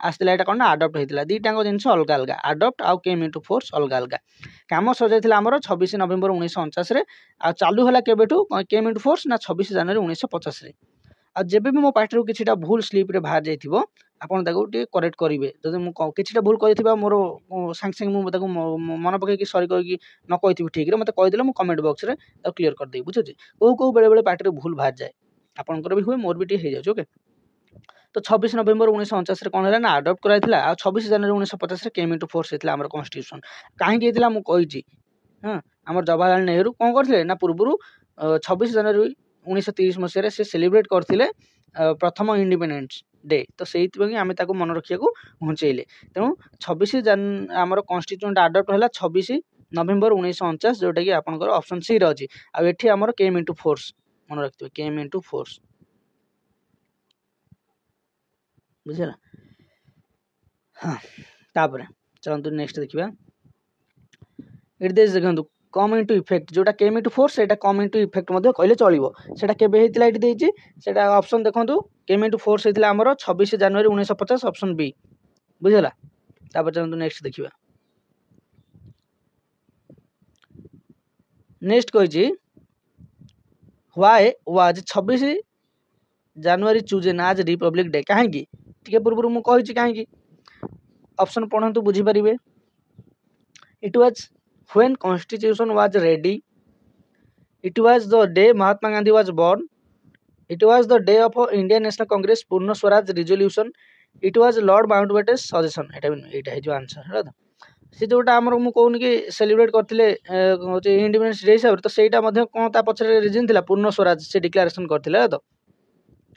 आस्तिला एटा कोन अडॉप्ट हेतिला दीटांग जिंस अलगा अलगा अडॉप्ट आ केम इनटू फोर्स अलगा अलगा काम सजाइथिला हमर 26 नवेम्बर 1949 रे आ चालू हला केबेटू केम इनटू फोर्स ना 26 जनवरी 1950 रे आ जेबे भी मो पाठरू किछिटा भूल स्लिप रे बाहर जाइथिबो आपन ताको टी करेक्ट करिवे जदि मु किछिटा भूल कहिथिबा मोर सांग सांग मु ताको मन पके कि सॉरी कहि कि न कहिथिबि ठीक रे मते कहि देले मु कमेंट बॉक्स रे ताको क्लियर कर देई बुझछि को बेले बेले पाठरू भूल बाहर जाए आपनकर भी हुए मोर भी टी हे जाय ओके तो 26 नवेम्बर 1949 रे कोन हला ना अडॉप्ट कराइथिला आ 26 जनवरी 1950 रे केम इनटू फोर्स हेतिला हमर कॉन्स्टिट्यूशन काहे कि हेतिला मु कहिछि हां हमर जवाहरलाल नेहरू कोन करथिले ना पूर्वरु 26 जनवरी 1930 मसिया रे से सेलिब्रेट करथिले प्रथम इंडिपेंडेंस डे तो सेहित बगे आमे ताको मन रखिया को घुंचेइले तेनु 26 जन हमर कॉन्स्टिट्यूशन अडॉप्ट हला 26 नवेम्बर 1949 जोटा कि आपनकर ऑप्शन सी रे अछि आ एठी हमर केम इनटू फोर्स मन रखितबे केम इनटू फोर्स बुझला हां तापर चलंतु नेक्स्ट देखिबा एट देस देखंतु कम इनटू इफेक्ट जोटा केम इनटू फोर्स सेटा कम इनटू इफेक्ट मध्ये कहले चलिबो सेटा केबे हेतिला एठी देइछि सेटा ऑप्शन देखंतु केम इनटू फोर्स हेतिला हमर 26 जनवरी 1950 ऑप्शन बी बुझला तापर चलंतु नेक्स्ट देखिबा नेक्स्ट कहिछि व्हाई वाज 26 जनवरी चूजन आज रिपब्लिक डे काहे कि टिके पूर्व मु कहिछि काहे कि ऑप्शन पढंतु बुझी परिबे it was when constitution was ready it was the day Mahatma Gandhi was born it was the day of Indian National Congress Purna Swaraj resolution it was Lord Mountbatten suggestion एटा हे जो आंसर है से जोटा हमर मु कहूनी कि सेलिब्रेट करथिले इंडिपेंडेंस डे हिसाब तो सेटा मध्ये कोन ता पछरे रीजन थिला पूर्ण स्वराज से डिक्लेरेशन करथिले तो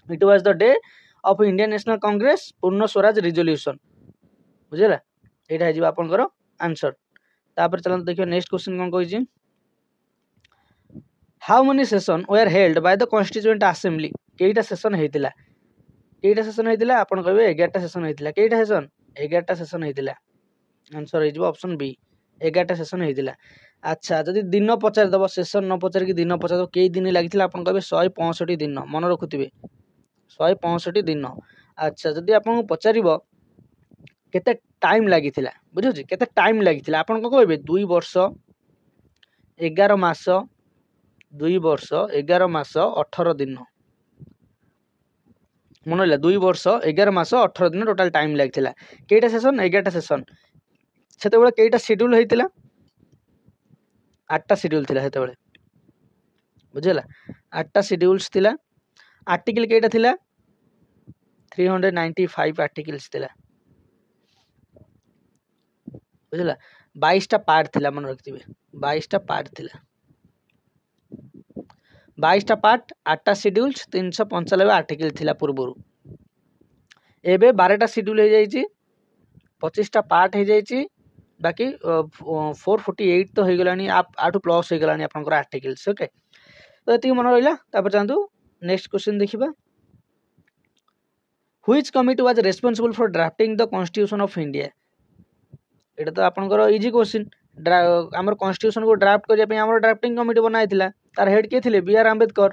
it was the day of Indian National Congress Purna Swaraj resolution बुझला एटा हे जो आपनकर आंसर तापर चलन देखियो नेक्स्ट क्वेश्चन कोन कहि छी how many session were held by the constituent assembly केइटा सेशन हेतिला आपन कहबे 11टा सेशन हेतिला केइटा सेशन 11टा सेशन हेतिला आंसर हे जो ऑप्शन बी 11टा सेशन हेतिला अच्छा जदि दिन पचार दबो सेशन न पचार कि दिन पचार केइ दिन लागिथिला आपन कहबे 165 दिन मन रखुथिबे 165 दिन अच्छा जदि आपन पचारिबो केते टाइम लागिथिला बुझुछि केते टाइम लागिथिला आपन को कहबे 2 वर्ष 11 मास 2 वर्ष 11 मास 18 दिन मन होला 2 वर्ष 11 मास 18 दिन टोटल टाइम लागिथिला केइटा सेशन 11टा सेशन सेते बेले केइटा शेड्यूल हेतिला 8टा शेड्यूल थिला सेते बेले बुझला 8टा शेड्यूल्स थिला आर्टिकल केइटा थिला 395 आर्टिकल्स थिला बुझला 22टा पार्ट थिला मन रखथिबे 22टा पार्ट थिला 22टा पार्ट 8टा शेड्यूल्स 395 आर्टिकल थिला पूर्वरु एबे 12टा शेड्यूल हे जाईची 25टा पार्ट हे जाईची बाकी 448 तो हे गलानी आठु प्लस हे गलानी आपनकर आर्टिकल्स ओके तो एति मन रहिला तापर जानतु नेक्स्ट क्वेश्चन देखिबा which committee was responsible for drafting the constitution of India एटा तो आपनकर इजी क्वेश्चन हमर कॉन्स्टिट्यूशन को ड्राफ्ट करिया पे हमर ड्राफ्टिंग कमिटी बनाइथिला तार हेड के थिले बी आर आंबेडकर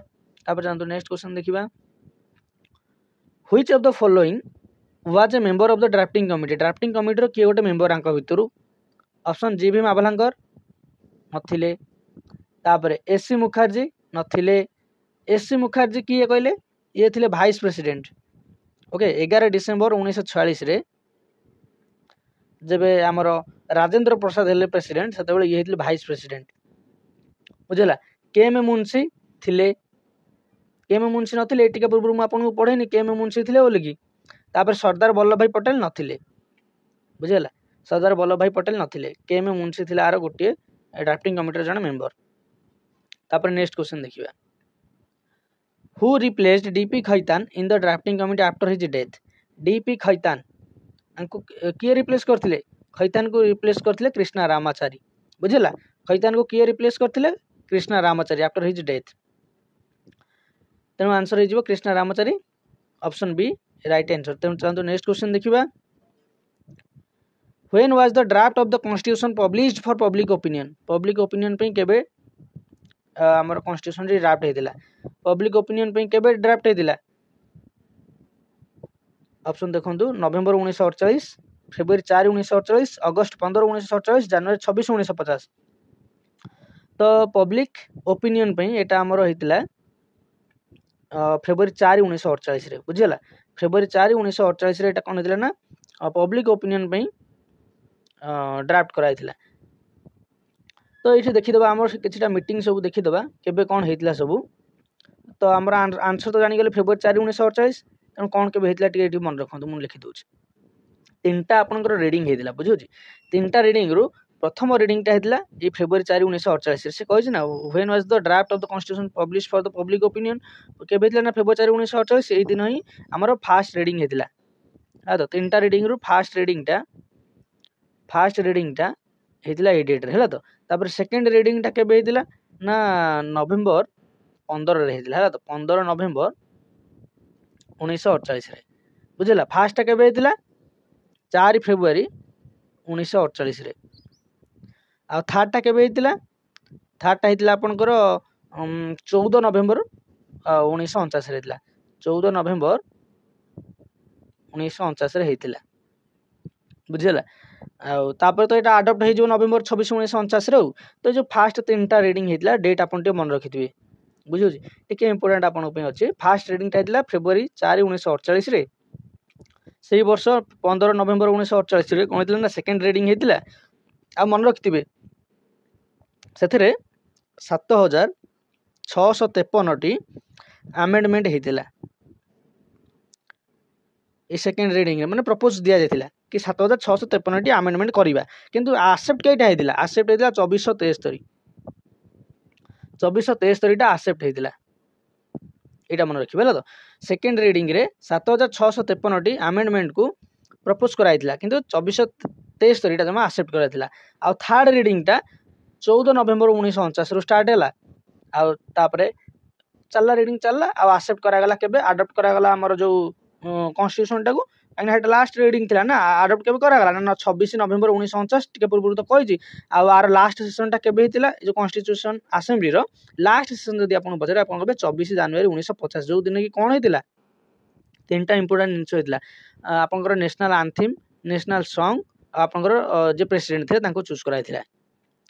तापर जानतु नेक्स्ट क्वेश्चन देखिबा which of the following was a member of the drafting committee रो के गोटे मेंबर आंक भितरु ऑप्शन जी भीम आभलांकर नथिले तापर एससी मुखर्जी नथिले एससी मुखर्जी किए कहले ये थिले वाइस प्रेसिडेंट ओके 11 डिसेंबर 1946 रे जबे हमर राजेंद्र प्रसाद हेले प्रेसिडेंट सेते बेले ये थिले वाइस प्रेसिडेंट बुझला केएम मुंशी थिले केएम मुंशी नथिले एटिका पूर्व मु आपन को पढेनी केएम मुंशी थिले बोले की तापर सरदार वल्लभ भाई पटेल नथिले बुझला सरदार वल्लभ भाई पटेल नथिले केएम मुंशी थिले आरो गोटे ड्राफ्टिंग कमिटी जण मेंबर तापर नेक्स्ट क्वेश्चन देखिबा who replaced DP Khaitan in the drafting committee after his death. DP Khaitan किए रिप्लेस करथिले? खैतान को रिप्लेस करथिले कृष्णा रामाचारी। बुझिला? खैतान को किए रिप्लेस करथिले? Krishna Ramachari after his death. तेणु आंसर हो Krishna Ramachari, option B right answer. तेणु चलते नेक्स्ट क्वेश्चन देखिबा। When was the draft of the constitution published for public opinion? Public opinion पे केबे हमर कॉन्स्टिट्यूशन री ड्राफ्ट हेतिला? पब्लिक ओपिनियन पे केबे ड्राफ्ट हेतिला? ऑप्शन देखंतु नवेम्बर 1948, फेब्रुआरी 4 1948, अगस्त 15 1948, जनवरी 26 1950। तो पब्लिक ओपिनियन पे एटा हमर हेतिला फेब्रुआरी 4 1948 रे। बुझिला? फेब्रुआरी 4 1948 रे एटा कोन हेतिला ना पब्लिक ओपिनियन पे ड्राफ्ट कराइथिला। तो ये देखीदबा आम किसी मीटिंग सब देखीदबा केबे कौन होता सब। तो आमर आंसर तो जानीगले फेब्रुआरी 4 1948। तेणु कौन के होता मन रखु मुझे लिखिदे। तीनटा आपंकर रिडिंग होता बुझे। तीनटा रिडिंग रु प्रथम रिडिंगटा होता ये फेब्रुआरी 4 1948 से कही ना when was the draft of the constitution publish for the public opinion केबे ना फेब्रुआरी 4 1948 यही दिन ही आमर फास्ट रिडिंग होता। हाँ तो तीनटा रिडिंग रु फास्ट रिडिंगटा होता ये डेट है। तो तापर सेकेंड रिडिंगटा केबे होता ना नवेम्बर 15 रे होता। तो 15 नवेम्बर 1948 रे। बुझला? फास्टा केबे होता 4 फेब्रुआरी 1948 रे। आ थर्डटा केबे होता? थर्डटा होता आपनकर 14 नवेम्बर 1949 रे होता। 14 नवेम्बर 1949 रे होता। बुझला? तापर तो यहाँ आडप्ट हो नवेम्बर 26 1949 रे। तो जो फास्ट तीनटा रिडिंग होता डेट आप मन रखिथे। बुझे टे इंपोर्टाट आपंप अच्छे। फास्ट रिडिंगटा होता फेब्रुआरी 4 1948 रे। से वर्ष 15 नवेम्बर 1948 रे कौन होता ना सेकेंड रिडिंग होता। आ मन रखिथे से 7653 आमेंडमेंट होता ये सेकेंड रिडिंग माने प्रपोज दिया जाता कि 7653 आमेंडमेंट करवा किंतु आसेप्ट कईटा होता? आसेप्ट होता 2473। 2473 आसेप्ट होता यहाँ मन रखिए। तो सेकेंड रिडिंग रे 7653 आमेंडमेंट को प्रपोज कराइला किंतु 2473 जमा आसेप्ट कराइला। आ थर्ड रिडिंगटा 14 नवेम्बर 1949 रु स्टार्ट है। आउे चलला रिडिंग चलला आसेप्ट करागला केबे आडप्ट करागला हमर जो कॉन्स्टिट्यूशन टाको कहीं लास्ट रिडिंग थिला ना आडप्ट केबे करागला ना 26 नवेम्बर 1949 टिके पूर्व तो कही आर लास्ट सेशन टा केबे हितिला जो कॉन्स्टिट्यूशन असेंबली रो लास्ट सेशन जदी आपन पचरे आपन कहबे 24 जनवरी 1950 जो दिन की कोन हितिला तीनटा इंपोर्टेंट जिनिस हितिला आपनकर नेशनल एंथम नेशनल सॉन्ग आपनकर जे प्रेसिडेंट थे तांको चूज कराइथिला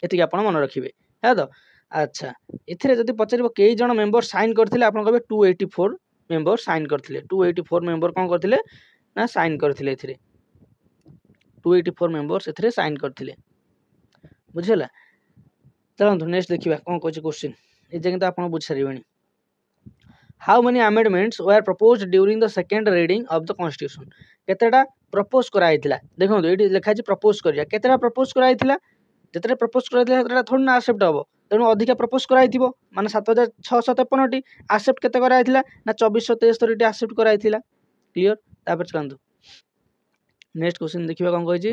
एतिक आपन मन रखिबे है। तो अच्छा एथिरे जदी पचरिबो कई जण मेंबर साइन करथिले आपन कहबे 284 मेंबर साइन करथिले। 284 मेंबर कोन करथिले ना साइन करथिले एथिरे 284 मेंबर्स एथिरे साइन करथिले। बुझिला? चलंतु नेक्स्ट देखिबा कोन कोछि क्वेश्चन ए जे त आपन बुझ सरिबेनी। How many amendments were proposed during the second reading of the constitution? केतेटा प्रपोज कराइथिला देखो एठी लिखा छि प्रपोज करिया केतेटा प्रपोज कराइथिला जेतरे प्रपोज कराइथिला सेतरा थोड़ी ना एक्सेप्ट हबो तेणु अधिक प्रपोज कराइथिबो माने 7653 एक्सेप्ट केते कराइथिला ना 2473 एक्सेप्ट कराइथिला। क्लियर? तापर चलंतु नेक्स्ट क्वेश्चन देखिबा कोन कहि छि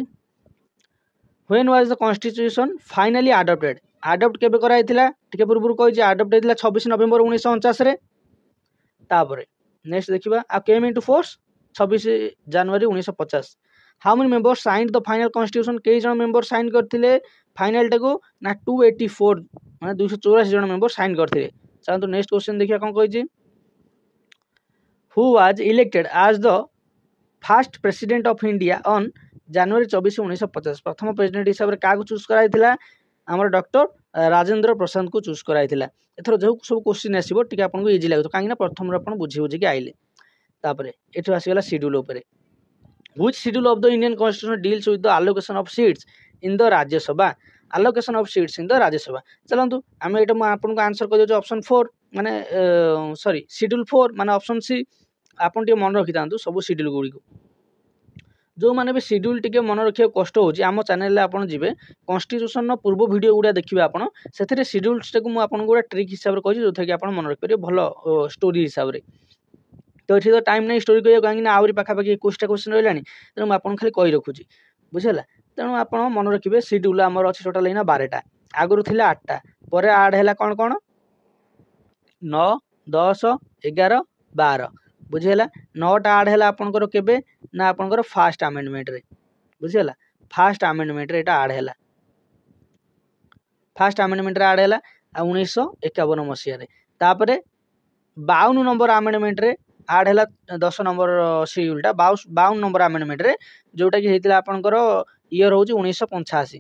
when was the constitution finally adopted? Adopt केबे कराइथिला टिके पूर्व कहि छि अडॉप्ट हेतिला 26 नवेम्बर 1949 रे। तापर नेक्स्ट देखिबा आ came into force 26 January 1950। How many members signed the final constitution? कई जण मेंबर साइन करथिले फाइनल टाको ना 284 माने 284 जण मेंबर साइन करथिले। चलंतु नेक्स्ट क्वेश्चन देखिया कोन कहि छि who was elected as the first president of India on January 24 1950? प्रथम प्रेसिडेंट हिसाब रे काको चूज कराइथिला हमर डॉक्टर राजेंद्र प्रसाद को चूज कराइथिला। एथरो जो सब क्वेश्चन आसीबो टिके आपन को इजी लागतो काहे ना प्रथम रे आपन बुझी बुझी के आइले। तापरे एठो आसीगला शेड्यूल ऊपर which schedule of the Indian constitution deals with the allocation of seats in the Rajya Sabha? Allocation of seats in the Rajya Sabha चलंतु आमे एटा म आपन को आंसर कर देजो ऑप्शन 4 माने सॉरी शेड्यूल 4 माने ऑप्शन सी आपन टे मन रखि दांतु सब शेड्यूल गुडी को जो मैंने भी शेड्यूल टिके मन रखा कष्ट होची आम चैनल आप जी कन्स्टिट्यूशन पूर्व वीडियो गुड़ा देखिए आपड़ से शेड्यूल्स को मुझे गोटे ट्रिक हिसाब से कही जो थी आप मन रखिपारे भल स्टोरी हिसाब से तो ये तो टाइम नहीं स्टोरी कह कहीं आहरी पाखापाखि 21टा क्वेश्चन रहा तेणु आपको खाली कही रखुच्छी बुझेगा तेणु आप मन रखिए शेड्यूल आमर अच्छी टोटाल ना 12टा आगुरी थी 8टा पर आड है कौन कौन 9 10 11 12 बुझीगला 9टा आड है आपंकर केबे ना आपंकर फास्ट आमेंडमेंट रे बुझीगला फास्ट आमेंडमेंट रे एटा आड है फास्ट आमेंडमेंट रे आड है 1951 मसीह रे तापरे 52 नंबर आमेंडमेंट रे आड है 10 नंबर शेड्यूलटा 52 नंबर आमेंडमेंट रे जोटा कि होता आपंकर इयर हूँ 1985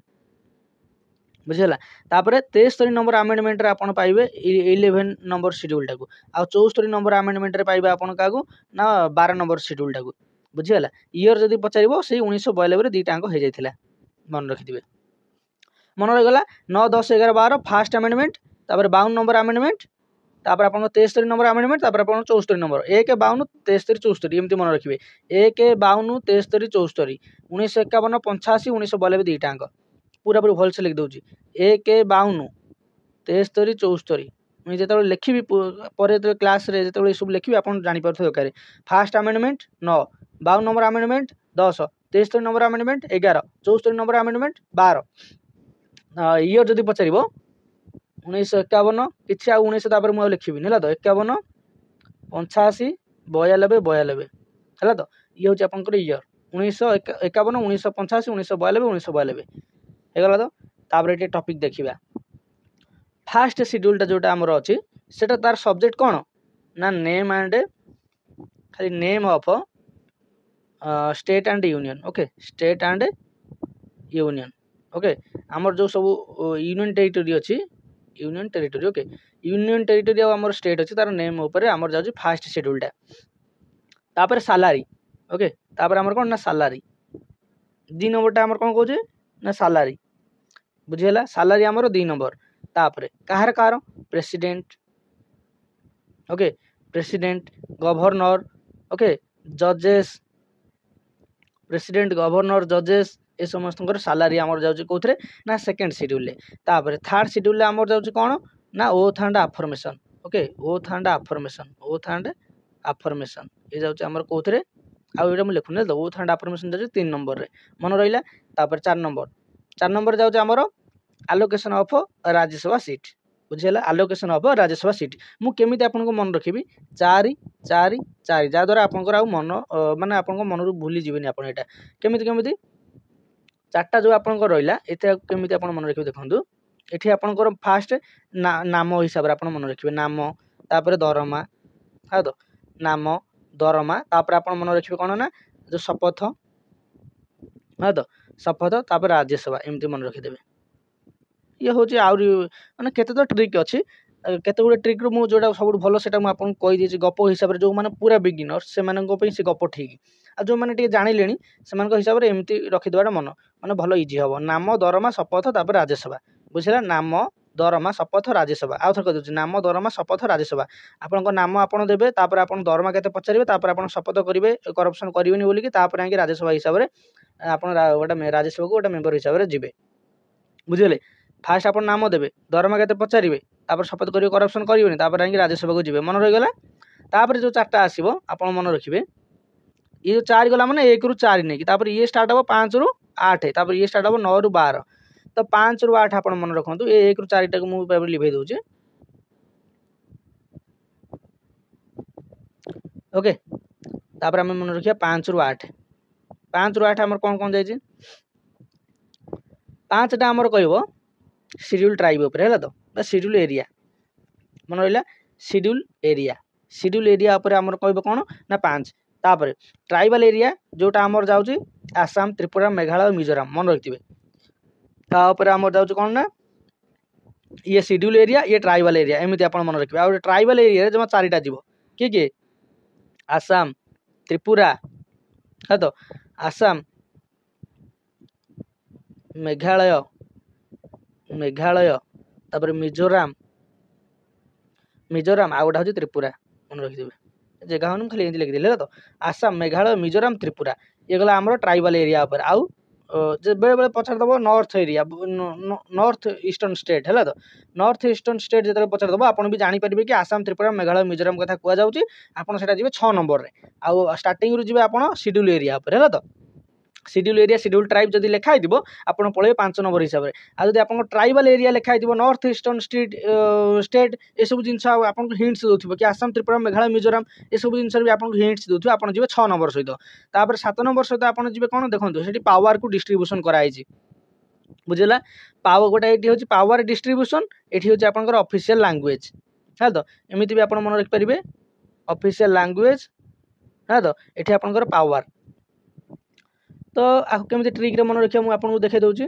बुझीगला तापरे 73 नंबर आमेंडमेंट रे आपण पाइबे 11 नंबर शेड्यूल टाकू आ 74 नंबर आमेंडमेंट रे पाइबे आपण कागु ना 12 नंबर शेड्यूल टाकू बुझीगला इयर जदी पचारिबो से 1992 रे दीटा अंक हो जाइथिला मन रखिथिबे मन रहिगला 9 10 11 12 फास्ट आमेंडमेंट तापरे 52 नंबर आमेंडमेंट तापर आपण 73 नंबर आमेंडमेंट तापर आपण 74 नंबर 1 52 73 74 एमती मन रखिबे 1 52 73 74 1951 85 1992 दीटा अंक पूरा पूरी भल से लिख दूँ 1 52 73 74 मुझे जो लिखी पर क्लास रे जो सब लिखी आप जापर दरकार fast amendment 9 52 number amendment 10 73 number amendment 11 74 number amendment 12 year जदि पचार 1951 किसी आ 19 मुझे लिखी है तो 51 85 92 92 है तो ये हूँ आपंकर इयर 1951 1985 1992 1992 ହେଇଗଲା ତ ତାପରେ ଏଠି ଟପିକ୍ ଦେଖିବା ଫାଷ୍ଟ ସିଡ୍ୟୁଲଟା जोटा ଆମର ଅଛି ସେଟା ତାର ସବଜେକ୍ଟ କ'ଣ ନା ନେମ୍ ଆଣ୍ଡ ଖାଲି name of state and union okay state and union okay आमर जो सब यूनियन टेरिटोरी अच्छी union territory okay union territory आमर स्टेट अच्छी तार नेम ऊपर आमर जाउची फास्ट शेड्यूलटा तापर सैलरी ओके तापर आमर कोन ना सैलरी 2 नंबरटा आमर कोन कहूचे ना सैलरी बुझीगला सैलरी आमर 2 नंबर तापर कहार कहार president okay president governor okay जजेस प्रेसिडेंट गवर्नर जजेस ए समस्त सैलरी आमर जाउची कोथरे ना सेकंड शेड्यूल तापर थर्ड शेड्यूल आमर जाउची कोन ना oath and affirmation okay oath and affirmation ये जाउची आमर कोथरे आ एटा म लिखुने तो ओथ एंड अफर्मेशन जाउची 3 नंबर रे मन रहिला तापर 4 नंबर जाउची आमर आलोकेशन ऑफ राज्यसभा सीट बुझेला आलोकेशन ऑफ राज्यसभा सीट मु केमिति आपनको मन रखिबी 4 4 4 जा द्वारा आपनकर आ मन माने आपनको मन रु भूली जीवेनी आपन एटा केमिति चारटा जो आपनकर रहिला एते केमिति आपन मन रखिबे देखंतु एठी आपनकर फास्ट नाम हिसाब रे आपन मन रखिबे नाम तापर दरमा हा तो नाम दरमा तापर आपन मन रखिबे कोन ना जो शपथ हा तो शपथ तापर राज्यसभा एमति मन रखि देबे ये हूँ आहरी मैंने केते तो ट्रिक अच्छी केते गुड़े ट्रिक रु मु जोटा सब भल से आपको कही देछि गप हिसाब से जो मैंने पूरा बिगिनर से से गप ठीक आ जो मैंने टे जानिले से हिसाब से एमती रखिदेवा मन माने भल इजी हम नाम दरमा शपथ तापर राज्यसभा बुझला नाम दरमा शपथ राज्यसभा आउ थर कह नाम दरमा शपथ राज्यसभा आपन नाम आपन देबे तापर आपन दरमा केते पचारिबे तापर आपन शपथ करिवे करप्शन करिवेनी बोली कि तापर आके राज्यसभा हिसाब से आपन गोटे राज्यसभा को गोटे मेंबर हिसाब से जिबे बुझले फास्ट आप नाम देवे दरमा के पचारे तापर शपथ करेंगे करप्शन करेंगे तापर आगे राज्यसभा को जी मन रहीगला तापर जो 4टा आसो आप मन रखिए ये जो 4 गला मैंने 1 ରୁ 4 नहीं ये स्टार्ट हम 5 ରୁ 8 तापर ये स्टार्ट हम 9 ରୁ 12 तो 5 ରୁ 8 आप मन रखु ये 1 ରୁ 4 टाक मुझे लिभे दूचे ओके तापर आम मन रखिए 5 ରୁ 8 5 ରୁ 8 आमर कौन कौन जाइए 5टा आमर कह शेड्यूल ट्राइब उपर है तो शेड्यूल एरिया मन रहा शेड्यूल एरिया उपर आमर कह कौन ना 5 तापर ट्राइबल एरिया जोटा आमर जाऊँगी आसाम त्रिपुरा मेघालय मिजोराम मन रखिए तापर आमर जाऊँगी कौन ना ये शेड्यूल एरिया ये ट्राइबल एरिया एमती आप मन रखिए आ ट्राइबल एरिया जमा 4टा जीव किए आसाम त्रिपुरा है तो आसाम मेघालय तापर मिजोराम आ गोटा हूँ त्रिपुरा मन रखिदे जगह हम खाली लिखिदे तो आसाम मेघालय मिजोराम त्रिपुरा ये गला आमर ट्राइबल एरिया उपर आउ बेले बेले पचार दब north area north eastern state है तो नॉर्थ ईस्टर्न स्टेट जो पचार दब आप भी जानीपर कि आसाम त्रिपुरा मेघालय मिजोराम कथा कहुच्छे आपड़ से जी 6 नंबर में आउ स्टार्टिंग जी आप शेड्यूल एरिया उपर है तो शेड्यूल एरिया शेड्यूल ट्राइब जब लिखाई आप पड़े 5 नंबर हिसाब से आज आप ट्राइबल एरिया लिखाई नॉर्थ ईस्टर्न स्टेट ये सब जिन आपको हिंट्स दूसरी कि आसाम त्रिपुरा मेघालय मिजोराम ये सब जिन भी आपको हिंट्स दूसरी आप जी 6 नंबर सहित तापर 7 नंबर सहित आप जी कौन देखो से पावर को डिस्ट्रीब्यूशन कराई बुझेगा पावर गोटे ये हूँ पावर डिस्ट्रीब्यूशन ये हूँ आप ऑफिशियल लैंग्वेज है तो एमती भी आप मन रखिपारे ऑफिशियल लैंग्वेज है तो ये आपंकर पावर तो आपको केमी ट्रिक मन रखिए मुझे आपको देखे दूसरी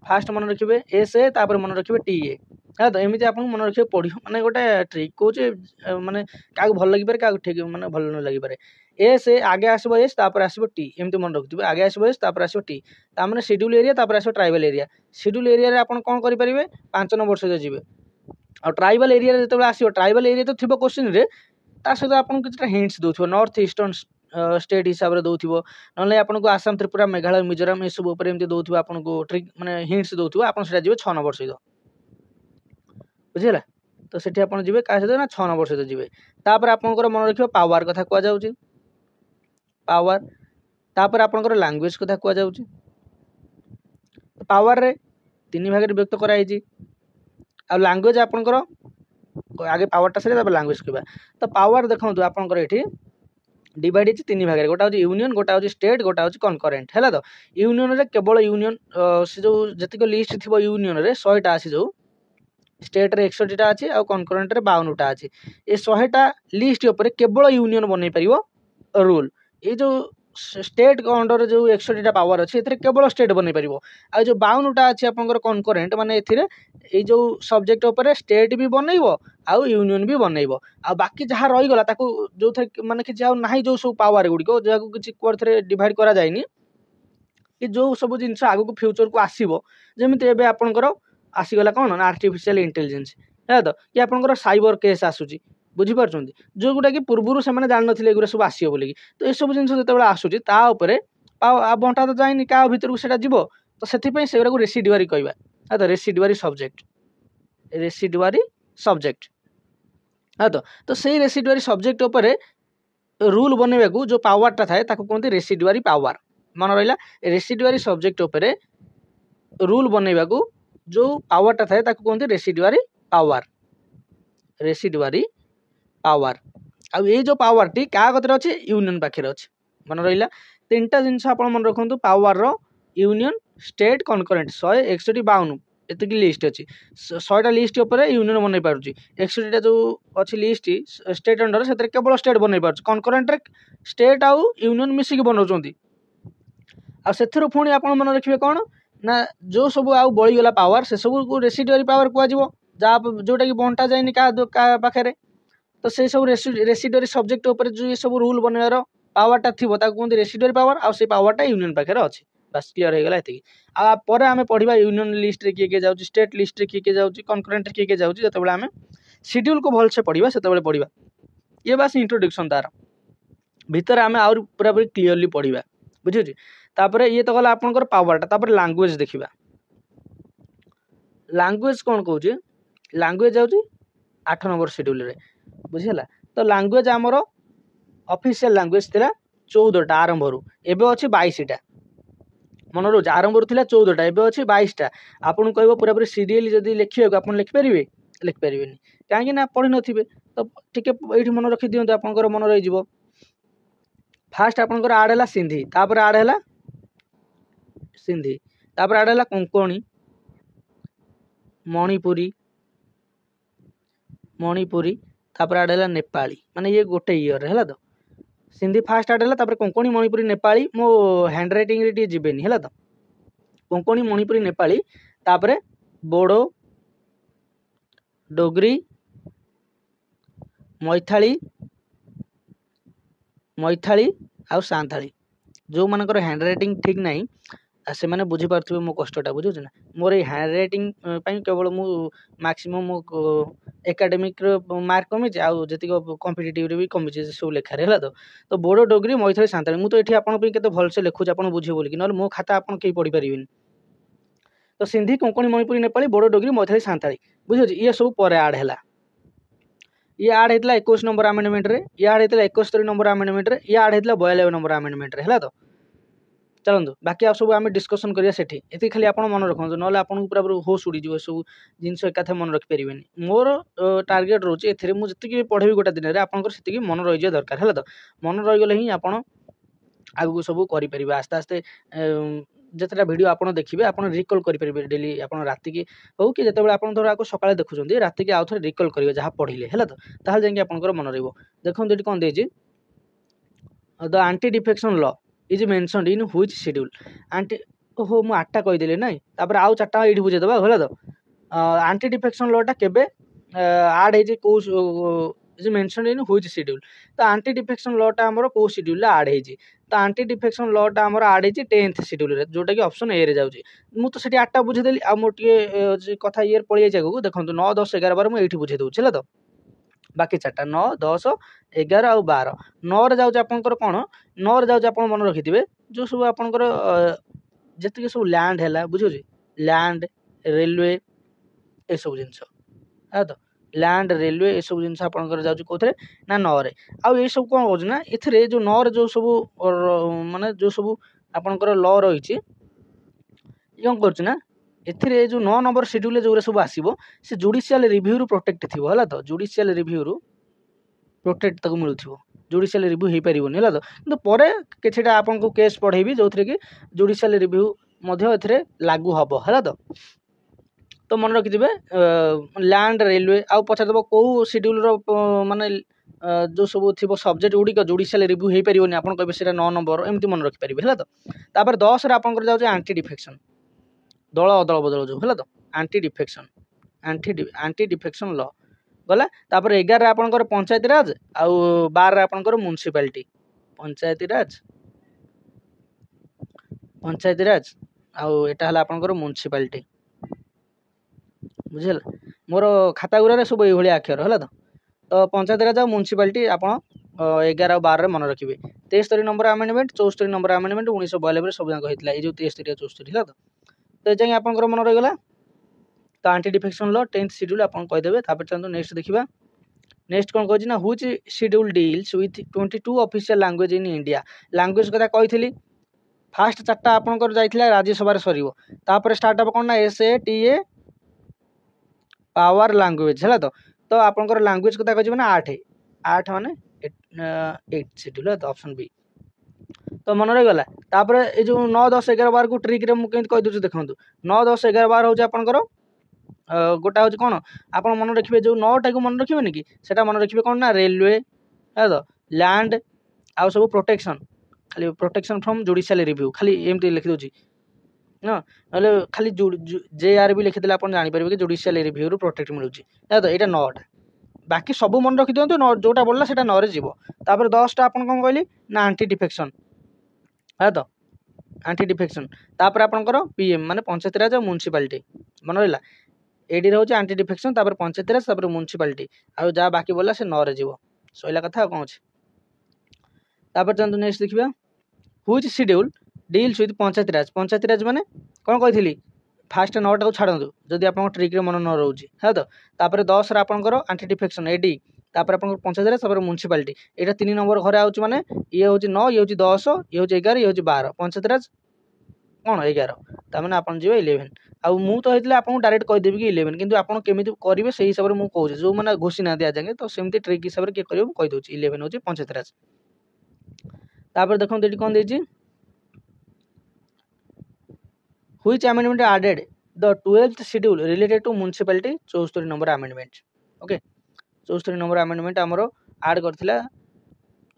फास्ट मन रखिए एस ए तापर मन रखिए टी ए है तो एमती आप मन रखिए पढ़ मैंने गोटे ट्रिक कहे मैंने क्या भल लगे क्या ठीक मैंने भल न लगे एस ए आगे आसो एस तापर आसो टी एमती मन रखुवे आगे आसो एस तापर आसो टी तार शेड्यूल एरिया तापर आसो ट्राइबल एरिया शेड्यूल एरिया आप कौन करेंगे 5 नंबर सहित जी और ट्राइबल एरिया जो आसो ट्राइबल एरिया तो थी क्वेश्चन रे ता सहित आपको किसी हिंट्स दूसरे नॉर्थ ईस्टर्न स्टेट हिसाब से दौर ना आपको आसाम त्रिपुरा मेघालय मिजोराम ये सब एमती दौर आपको ट्रिक माने हिंट्स दौर आप जी 6 नंबर सहित बुझीगला तो सेठी आप जी क्या सहित ना 6 नंबर सहित जी तापर आपंकर मन रखिए पावर कथा कहुच्छे पावर तापर आपंकर लैंग्वेज कथा कहुच्छे पावर रे 3 भाग व्यक्त कराई आ लैंग्वेज आपंकर आगे पावरटा सर लैंग्वेज कहवा तो पावर देखो आपंकर ये डिवाइड होती 3 भाग गोटा हूँ यूनियन गोटा हूँ स्टेट गोटा हूँ कनकरेन्ट है तो यूनियन रे केवल यूनियन से जो जी लिस्ट थी यूनियन रे 100टा अच्छी जो स्टेट रे 61टा अच्छी आ कनकरेन्ट रे 52टा अच्छी ये 100टा लिस्ट उपर केवल यूनियन बन पार रूल ये जो स्टेट अंडर जो 61टा पावर अच्छी ए केवल स्टेट बन पार आ जो 52टा अच्छी आप कनकरेन्ट माने ये जो सब्जेक्ट उपर स्टेट भी बनइब आउ यूनियन भी बनइब आ बाकी जहाँ रहीगला जो थे माने कि ना जो सब पावर गुड़िक जहाँ किसी कौन डिवाइड करा जाए कि जो सब जिन आगू फ्यूचर को आसो जमी एवं आपंकर आसीगला कौन आर्टिफिशियल इंटेलिजेंस है तो कि आपंकर साइबर केस आसूची बुझीपार जो गुटा कि पूर्व से जान ना एगुरा सब आसो बोलिकी तो ये सब जिन जो आसूची बंटा तो जाए क्या भर को सीटा जीव तो से रेसिडुआरी कहवा है तो रेसिडुआरी सब्जेक्ट है तो से रेसिडुआरी सब्जेक्ट उपर रूल बनइबा को जो पावरटा थाए कहते रेसिडुआरी पावर मन रहा रेसिडुआरी सब्जेक्ट उपर रूल बनइबा को जो पावरटा थाए कहते रेसिडुआरी पावर आ ये जो पावर टी क्या कतरे अच्छे यूनियन पाखे अच्छे मन रहा 3टा जिनस आप मन रखु पावर रो यूनियन स्टेट कनकरेन्ट 161 एतिक लिस्ट अच्छी 100टा लिस्ट उपर यूनियन बन पार्टी 61टा जो अच्छी लिस्ट स्टेट अंडर से केवल स्टेट बन पार्टी कनकरेन्ट स्टेट आउ यूनियन मिसिक बनाऊँ से पुणी आप मन रखिए कौन ना जो सब आउ बड़ीगला पावर से सब को रेसिडुआरी पावर कह जहाँ जोटा कि बंटा जाए क्या पाखे तो से सब रेसिडुआरी सब्जेक्ट उपर जो ये सब रूल बनवार पावरटा थी कहते रेसिडुआरी पावर आ पावरटा यूनियन पाखे अच्छे बस क्लीयर हो गला ये आपर आम पढ़ा यूनियन लिस्ट रे किए जाऊँ स्टेट लिस्ट रे किए जाऊँ कनकरेन्ट किए जाऊँ जो आम शेड्यूल को भलसे पढ़ा से पढ़ा ये बस इंट्रोडक्शन तार भितर आम आउर पूरा पूरी क्लीयरली पढ़ा बुझे तापर ये तो गला आपंकर पावरटा तापर लैंग्वेज देखा लैंग्वेज कौन कहे लैंग्वेज जाऊँ 8 नंबर शेड्यूल रे बुझीगला तो लैंग्वेज आमर ऑफिशियल लैंग्वेज थिला 14टा आरंभ रू एबे अछि 22टा मन रोज आरंभ रू थिला 14टा एबे अछि 22टा आपन कहबो पूरा पूरी सीरियल जदी लिखियो आपन लिख परिबेनी काहे ना पढ़ी नथिबे तो टिके एठी मन रखि दियंतु आपनकर मन रहि जिवो फास्ट आपनकर आड हला सिंधी तापर आड हला सिंधी तापर आड हला कोंकणी मणिपुरी तापर आड हला नेपाली माने ये गोटे ईयर है तो सिंधी फास्ट आड है कोंकणी मणिपुरी नेपाली मो हैंड राइटिंग रे टी जीवेनी है तो कोंकणी मणिपुरी नेपाली तापर बोडो डोगरी मैथाली आउ सांथाली जो मानकर हैंड राइटिंग ठीक नहीं से मैंने बुझीपारे मो कष्टा बुझे ना मोर ये हैंड रईटिंग केवल मु मैक्सिमम मो एकाडेमिक मार्क कमी आती कम्पिटेटिव भी कमी सब लेखार है तो बोडो डोगरी मैथिली सांताली मुझे ये आपके भलसे लिखुचे आप बुझे बोलिकी ना मो खाता आप कहीं पढ़ी पारे तो सिंधी कोंकणी मणिपुरी नेपाली बोडो डोगरी मैथिली सांताली बुझे ये सब पर आड है ये आड होता 21 नंबर आमेंडमेंट रे ये आड होता 71 नंबर आमेंडमेंट रे ये आड होता 92 नंबर आमेंडमेंट रे है तो चलते बाकी आप सब आम डिस्कसन करिया सेठी ये खाली आप मन रखु ना आपको पूरा होश उड़ी सब जिनस एकाथे मन रखिपारे मोर टार्गेट रोचे ए मुझे पढ़ेबी गोटे दिन में आपंकर मन रही दरकार है तो मन रहीगले ही आप आगू सब करें आस्ते आस्ते जितेटा भिडियो आप देखिए आप रिकल करेंगे डेली आप राति की हो कि जिते आप धर आपको सकाଳେ देखुं राति की आउ थे रिकल करेंगे जहाँ पढ़ले है तो ताल जाकि आपंकर मन रही देखो ये कौन देती the aunty defection law is mentioned in which schedule aunty ओहो मु 8टा कहीदेली ना तापर आउ 4टा ये बुझेदबा है तो आंटी डिफेक्शन लॉटा केबे आड है कौ is mentioned in which schedule तो आंटी डिफेक्शन लॉटा हमर को शेड्यूल आड है तो आंटी डिफेक्शन लॉटा हमर आड है 10th शेड्यूल जोटा कि ऑप्शन ए रे जाउची मु तो सेठी 8टा बुझेदेली आ मोर टिके कथा ईयर पळिया जागो देखंतु 9 10 11 12 मु एठी बुझे दउची है तो बाकी 4टा 9 10 11 और 12 9 रे जाउची आपनकर कोन 9 रे जाउची आपन मन रखिथिबे जो सब आपनकर जति सब लैंड हैला बुझो जी लैंड रेलवे ए सब जिंस है तो लैंड रेलवे ए सब जिनस आपनकर जाउची कोथरे ना 9 रे आ ए सब कोन होज ना एथरे जो 9 रे जो सब माने जो सब आपनकर लॉ रहिछि कोन करछ ना एथिरे जो 9 नंबर शेड्यूल जो सब आसीबो से जुडिशियल रिव्यू रु प्रोटेक्ट थिबो हला तो जुडिशियल रिव्यू रु प्रोटेक्ट तक मिलुथिबो जुडिशियल रिव्यू हे परिबोनी हला तो किंतु परे केछटा आपन को केस पढेबी जोथरे कि जुडिशियल रिव्यू मध्ये एथिरे लागू हबो हला तो मन रखिथिबे लैंड रेलवे आ पछार देबो को शेड्यूल रो माने जो सब थिबो सब्जेक्ट गुडी जुडिशियल रिव्यू हे परिबोनी आपन कहबे सेटा 9 नंबर एमती मन रखि परिबे हला तो तापर 10 रे आपन कर जाउ एंटी डिफेक्शन दल अदल बदल जो है तो आंटी डिफेक्शन लॉ गला तापर 11 रे आपनकर पंचायती राज आउ 12 रे आपनकर म्युनिसिपालिटी पंचायती राज आउ एटा हला आपनकर म्युनिसिपालिटी बुझल मोर खाता गुरा रे सब एई भली अक्षर हला तो पंचायती राज आउ म्युनिसिपालिटी आपन 11 और 12 रे मन रखिबे 73 नंबर अमेंडमेंट 74 नंबर अमेंडमेंट 1992 रे सब जाक हेतला ए जो 73 74 हला तो ये आपंकर मन रहीगला तो aunty defection law 10th schedule आप कहीदेवे चलते नेक्स्ट देखा नेक्स्ट कौन कह ना which schedule deals with 22 official language in India language कथा कही फास्ट 4टा आपंकर जाइथिला राज्यसभा सरीबो तापर स्टार्ट हम कौन ना SATA पावर लैंग्वेज है तो आपंकर लैंग्वेज कथा कह ना 8 माने 8 शेड्यूल है तो ऑप्शन बी तो मन रहीगला तापर ये जो 9 10 11 12 को ट्रिक रे मु केंत कहि दउछु देखंतु 9 10 11 12 होजे आपनकर गोटा होजे कोन आपन मन रखिबे जो 9 टा को मन रखिबे नि कि सेटा मन रखिबे कोन ना रेलवे है तो लैंड आ सब प्रोटेक्शन खाली प्रोटेक्शन फ्रॉम जुडिशियल रिव्यू खाली एमती लिखि दउची ना नले खाली JRB लिखि देला आपन जानि परबे कि जुडिशियल रिव्यू रु प्रोटेक्ट मिलुची है तो एटा 9 टा बाकी सब मन रखि दियंतु जोटा बोलला सेटा 9 रे जीवो तापर 10 टा आपन कोन कहली ना आंटी डिफेक्शन है तो आंटी डिफेक्शन तापर आपनकर PM माने पंचायती राज और म्युनिसिपालिटी मन रहिला एडी रहउची आंटी डिफेक्शन तापर पंचायती राज तापर म्युनिसिपालिटी आ जा बाकी बोलला से 9 रे जीवो सोइला कथा कोन अछि तापर चंदु नेक्स्ट देखिबा व्हिच शेड्यूल डील्स विथ पंचायती राज माने कोन कहिथिली फास्ट 9 टा को छाडंतु जदि आपन ट्रिक रे मन न रहउची है तो तापर 10 रे आपनकर आंटी डिफेक्शन एडी तापर आपन पंचायती राज तापर म्युनिसिपालिटी एटा 3 नंबर घरे आउची माने ये होची 9 ये होची 10 ये होची 11 ये होची 12 पंचायती राज कोन 11 ता माने आपन जीवे 11 आ मु तो हेतले आपन डायरेक्ट कहि देबी कि 11 किंतु आपन केमिति करिवे सेही हिसाब रे मु कहू जो माने घोषी ना दिया जागे तो सेमति ट्रिक हिसाब रे के करियो कहि दोची 11 होची पंचायती राज तापर देखो एटी कोन देची which amendment added the 12th schedule related to municipality 74 number amendment okay 74 number amendment हमरो ऐड करथिला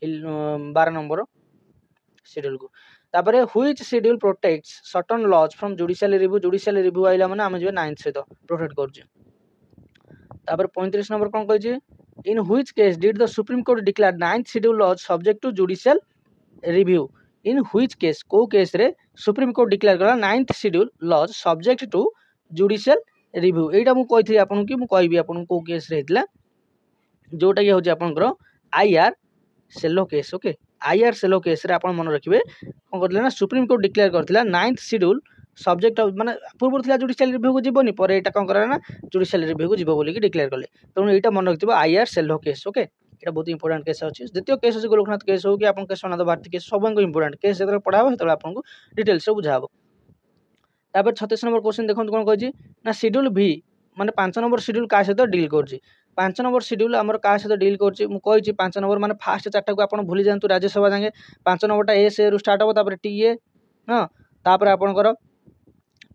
12 नंबर शेड्यूल को तापर which schedule protects certain laws from judicial review आइला माने हम जे 9th से तो प्रोटेक्ट करछ तापर 35 नंबर कोन कहै छै in which case did the supreme court declare 9th schedule laws subject to judicial review in which case को केस रे सुप्रीम कोर्ट डिक्लेयर कला 9th schedule laws subject to judicial review एटा मु कहि आपन कि मु कहबी आपन को केस रहइतला जोटा कि होची आपनकर IR Coelho case okay IR Coelho case रे आपन मन रखिबे कोन करले ना सुप्रीम कोर्ट डिक्लेयर करथिला 9th शेड्यूल सब्जेक्ट माने पूर्व थिला जुडिशियल रिव्यू को जीवनी पर एटा कोन करा ना जुडिशियल रिव्यू को जीव बोली कि डिक्लेयर करले तनो एटा मन रखिबो आईआर सेलो केस ओके एटा बहुत इंपोर्टेंट केस अछि द्वितीय केस अछि गोलकनाथ केस हो कि आपन केस सोनाद भारती केस सबंग इंपोर्टेंट केस जेतरे पढाबो हेतले आपन को डिटेल्स से बुझाबो तापर 36 नंबर क्वेश्चन देखंत कोन कहछि ना शेड्यूल भी माने 5 नंबर शेड्यूल का सहित डील करछि 5 नंबर शेड्यूल हमर का सहित डील करछि मु कहछि 5 नंबर माने फास्ट चारटा को आपन भूली जानतु राज्यसभा जांगे 5 नंबरटा एस ए रु स्टार्ट हो तापर टी ए हां तापर आपनकर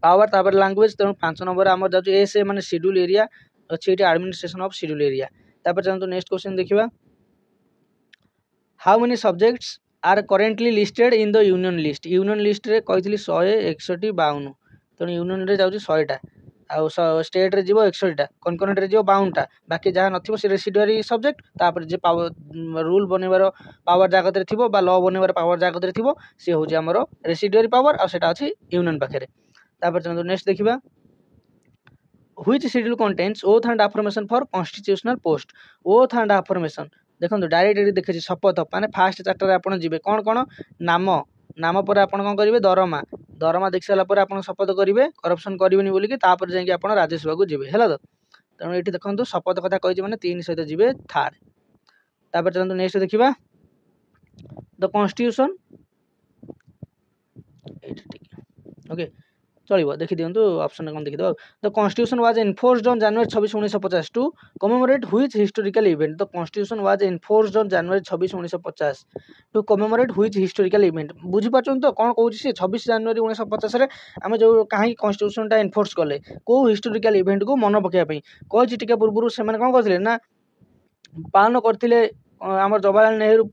पावर तापर लैंग्वेज त 5 नंबर हमर जाउ एस ए माने शेड्यूल एरिया अछि एटी एडमिनिस्ट्रेशन ऑफ शेड्यूल एरिया तापर जानतु नेक्स्ट क्वेश्चन देखिबा how many subjects are currently listed in the union list रे कहितली 161 52 तण यूनियन रे जाउची 100 टा आ स्टेट रे जीवो 61 टा कॉन्करेंट रे जीवो 52 टा बाकी जहा नथिबो से रेसिडुअरी सब्जेक्ट तापर जे पावर रूल बनेबार पावर जागत रे थिबो बा लॉ बनेबार पावर जागत रे थिबो से होची हमरो रेसिडुअरी पावर आ सेटा अछि यूनियन पाखरे तापर चलो नेक्स्ट देखिबा which schedule contains oath and affirmation for constitutional post oath and affirmation देखो डायरेक्ट देखे शपथ माने फास्ट चैप्टर आपन जीवे कौन कौन नाम नाम पर आपन कोन करिवे दरमा दरमा देख साला पर आपन शपथ करिवे करप्शन करिवेनी बोली कि तापर जाय कि आपन राज्यसभा को जीवे हेला तो तनो एठी देखंतु शपथ कथा कहि माने 3 सहित जीवे थार तापर चलंतु नेक्स्ट देखिबा द कॉन्स्टिट्यूशन एठी ठीक ओके चलिबो देखि दियंतु ऑप्शन कोन देखि दो the constitution was enforced on January 26 1950 to commemorate which historical event the constitution was enforced on January 26 1950 to commemorate which historical event बुझि पाचन तो कोन कहउछि से 26 जनवरी 1950 रे हम जो काहे कॉन्स्टिट्यूशन ता एनफोर्स करले को हिस्टोरिकल इवेंट को मन पकिया पई कहछि टिके पूर्वरु से माने कोन करथिले ना पालन करथिले हमर जवाहरलाल नेहरू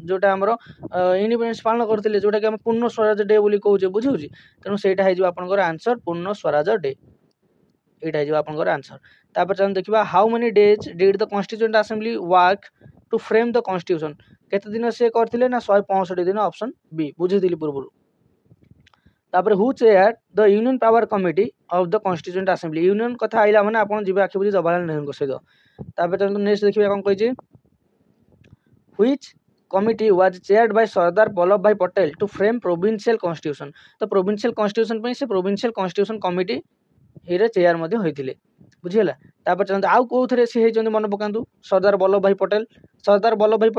जोटा हमर इंडिपेंडेंस पालन करथिले जोटा कि हम पूर्ण स्वराज डे बोली कहउछे बुझिउछि तेनु सेटा है जो आपनकर आंसर पूर्ण स्वराज डे एटा है जो आपनकर आंसर तापर चलन देखिबा how many days did the constituent assembly work to frame the constitution केते दिन से करथिले ना 165 दिन ऑप्शन बी बुझि दिली पूर्वरु तापर who chair the union power committee of the constituent assembly union कथा आइला माने आपन जिबा आखि बुझि जवाहरलाल नेहरू को सहित तापर चलन नेक्स्ट देखिबा कोन कहिजे which committee was chaired by Sardar Vallabhbhai Patel to frame provincial constitution तो provincial constitution पे से provincial constitution committee हिरे चेयर मध्ये होइथिले बुझियला तापर चंद आउ कोथरे से हे जंद मन पकांदु सरदार वल्लभभाई पटेल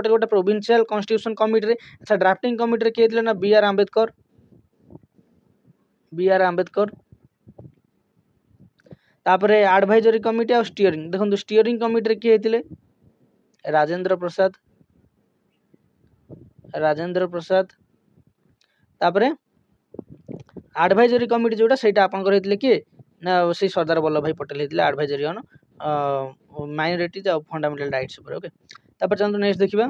गोटे provincial constitution committee रे अच्छा ड्राफ्टिंग कमिटी रे के दिले ना बी आर आंबेडकर तापर एडवाइजरी कमिटी और स्टीयरिंग देखंतु स्टीयरिंग कमिटी रे के हेतिले राजेंद्र प्रसाद तापरे एडवाइजरी कमिटी जोटा सेटा आपन करथिले कि ना से सरदार वल्लभभाई पटेल हेतिले एडवाइजरी ऑन माइनॉरिटीज और फंडामेंटल राइट्स ऊपर ओके तापर चंदु नेक्स्ट देखिबा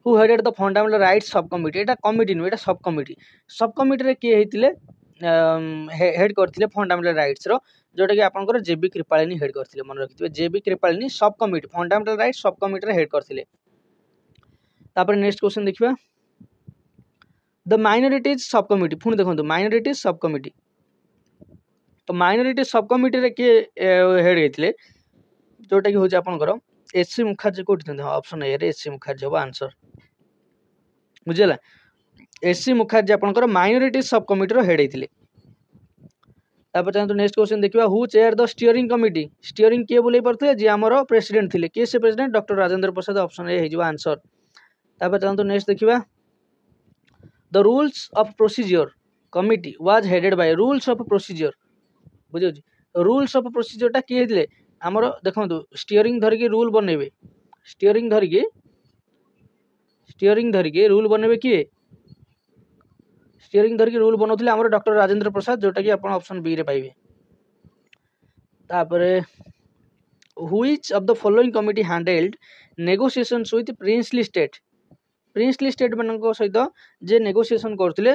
who headed the fundamental rights sub committee एटा कमिटी नु एटा सब कमिटी रे के हेतिले हेड करथिले फंडामेंटल राइट्स रो जोटा कि आपन कर जेबी कृपालिनी हेड करथिले मन रखिथिबे जेबी कृपालिनी सब committee fundamental rights sub committee रे हेड करथिले तापर नेक्स्ट क्वेश्चन देखिबा द माइनॉरिटीज सब कमिटी पुणी देखंतु माइनॉरिटीज सब कमिटी तो माइनॉरिटी सब कमिटी रे के हेड हेतिले जोटा कि होज आपन कर एससी मुखर्जी कोठी थंदे ऑप्शन ए रे एससी मुखर्जी हो आंसर बुझला एससी मुखर्जी आपन कर माइनॉरिटी सब कमिटी रो हेड हेतिले तापर चंतु नेक्स्ट क्वेश्चन देखिबा हु चेयर द स्टीयरिंग के बोलै परथे जे हमरो प्रेसिडेंट थिले के से president doctor Rajendra Prasad option A हे जो आंसर तापर चलते नेक्स्ट देखिबा the rules of procedure committee was headed by rules of procedure बुझियो रूल्स ऑफ प्रोसीजर टा किए दिले हमरो देखंतु स्टीयरिंग धर के रूल बनेबे स्टीयरिंग धर के रूल बनेबे किए स्टीयरिंग धर के रूल बनौथिले हमरो डॉक्टर राजेंद्र प्रसाद जोटा कि अपन ऑप्शन बी रे पाइबे तापरे which of the following committee handled negotiations with princely state मानक सहित जे नेगोशिएशन करथिले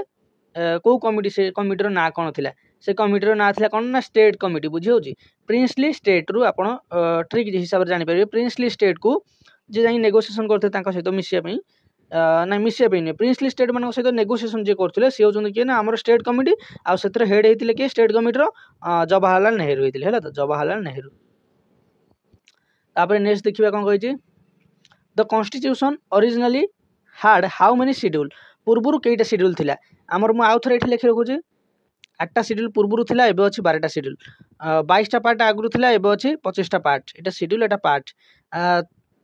को कमिटी से कमिटीर ना कोन थिला से कमिटीर ना थिला कोन ना स्टेट कमिटी बुझी होची प्रिंसली स्टेट रु आपण ट्रिक हिसाब रे जानि परिबे प्रिंसली स्टेट को जे जाई नेगोशिएशन करथे तांका सहित मिसिया पई ना मिसिया पे प्रिंसली स्टेट मान सहित नेगोसिएशन जी करते सी होती किए ना आम स्टेट कमिटी आउ से हेड होते किए स्टेट कमिटी जवाहरलाल नेहरू होते है तो जवाहरलाल नेहरू। तापर नेक्स्ट देखिए कौन कही the constitution originally had how many schedule पूर्वर कईटा शेड्यूल थिला आमर मु आउ थरे एठी लिखि रखुची 8टा शेड्यूल पूर्वर थिला एबे अछि 12टा शेड्यूल 22टा पार्ट आगरु थिला एबे अछि 25टा पार्ट एटा शेड्यूल एटा पार्ट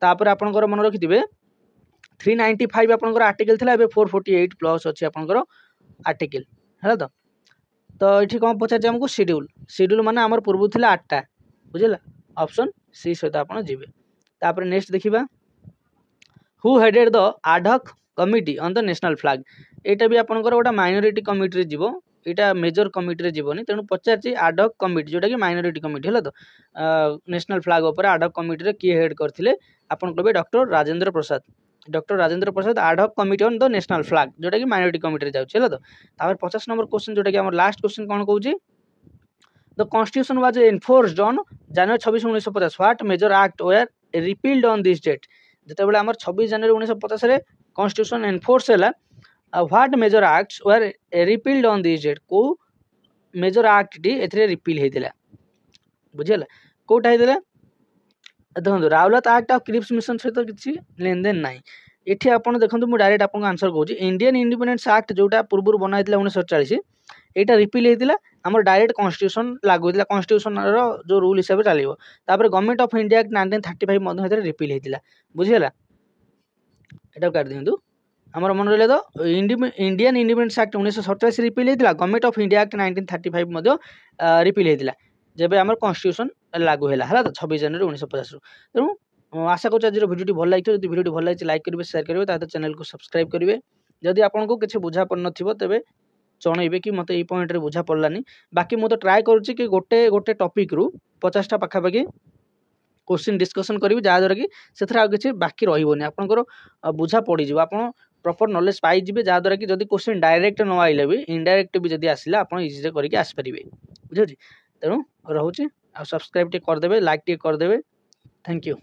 तापर आपनकर मन रखिथिबे 395 आपनकर आर्टिकल थिला एबे 448 प्लस अछि आपनकर आर्टिकल है तो एठी कोन पचार हमको शेड्यूल शेड्यूल माने हमर पूर्व थिला 8टा बुझिला ऑप्शन सी सहित आपण जिवे। तापर नेक्स्ट देखिबा who headed the ad hoc committee on the national flag एटा भी आपनकर गोटा माइनॉरिटी कमिटी रे जीवो एटा मेजर कमिटी रे जीवनी तेणु पचारची आडहक कमिटी जोटा कि माइनॉरिटी कमिटी है तो नेशनल फ्लैग ऊपर आडहक कमिटी रे किए हेड करथिले आपन कहबे doctor Rajendra Prasad ad hoc committee on the national flag जोटा कि माइनॉरिटी कमिटी रे जाउछ है तो तापर 50 नंबर क्वेश्चन जोटा कि हमर लास्ट क्वेश्चन कोन कहूची the constitution was enforced on January 26 1950 what major act were repealed on this date जिते बेले हमर 26 जनवरी 1950 रे कॉन्स्टिट्यूशन एनफोर्स हैला what major acts were repealed on this date को मेजर एक्ट टी एथरे रिपील हेतिला बुझियला कोटा हेतिला देखो Rowlatt act of Cripps mission सहित किसी लेन देन नाही एठी आपण देखंतु मु डायरेक्ट आपन आंसर कहूची इंडियन इंडिपेंडेंस एक्ट जोटा पूर्व बनाइतिला 1947 एटा रिपील हेतिला हमर डायरेक्ट कॉन्स्टिट्यूशन लागू हेतिला कॉन्स्टिट्यूशन रो जो रूल हिसाब चलिबो तापर गवर्नमेंट ऑफ इंडिया एक्ट 1935 मध्ये हेतरे रिपील हेतिला बुझियला एटा कर दियंतु हमर मन रहले तो इंडियन इंडिपेंडेंस एक्ट 1947 रिपील हेतिला गवर्नमेंट ऑफ इंडिया एक्ट 1935 मध्ये रिपील हेतिला जेबे हमर कॉन्स्टिट्यूशन लागू हैला तो 26 जनवरी 1950 तेणु आशा करूँ आज भिडियो भल लगी जब भिडियो भल लगी लाइक करेंगे शेयर करेंगे ताकि चैनल को सब्सक्राइब करेंगे जदि आपको किसी बुझा पड़ नथिबो तेबे जनइबे कि मते ई पॉइंट रे बुझा पड़लानी बाकी मु तो ट्राई करूची कि गोटे गोटे टॉपिक रु 50टा पाखापाखि क्वेश्चन डिस्कशन करी जहाँ द्वारा कि से आ किसी बाकी रही आपंकर बुझा पड़ जाव आप प्रॉपर नॉलेज पाई जिबे जहाँ द्वारा कि जदि क्वेश्चन डायरेक्ट न आइले भी इनडायरेक्ट भी जदि आसिला आप इजी करके आसपारे बुझे तेणु रोचे आ सब्सक्राइब टे करदे लाइक टे करदे थैंक यू।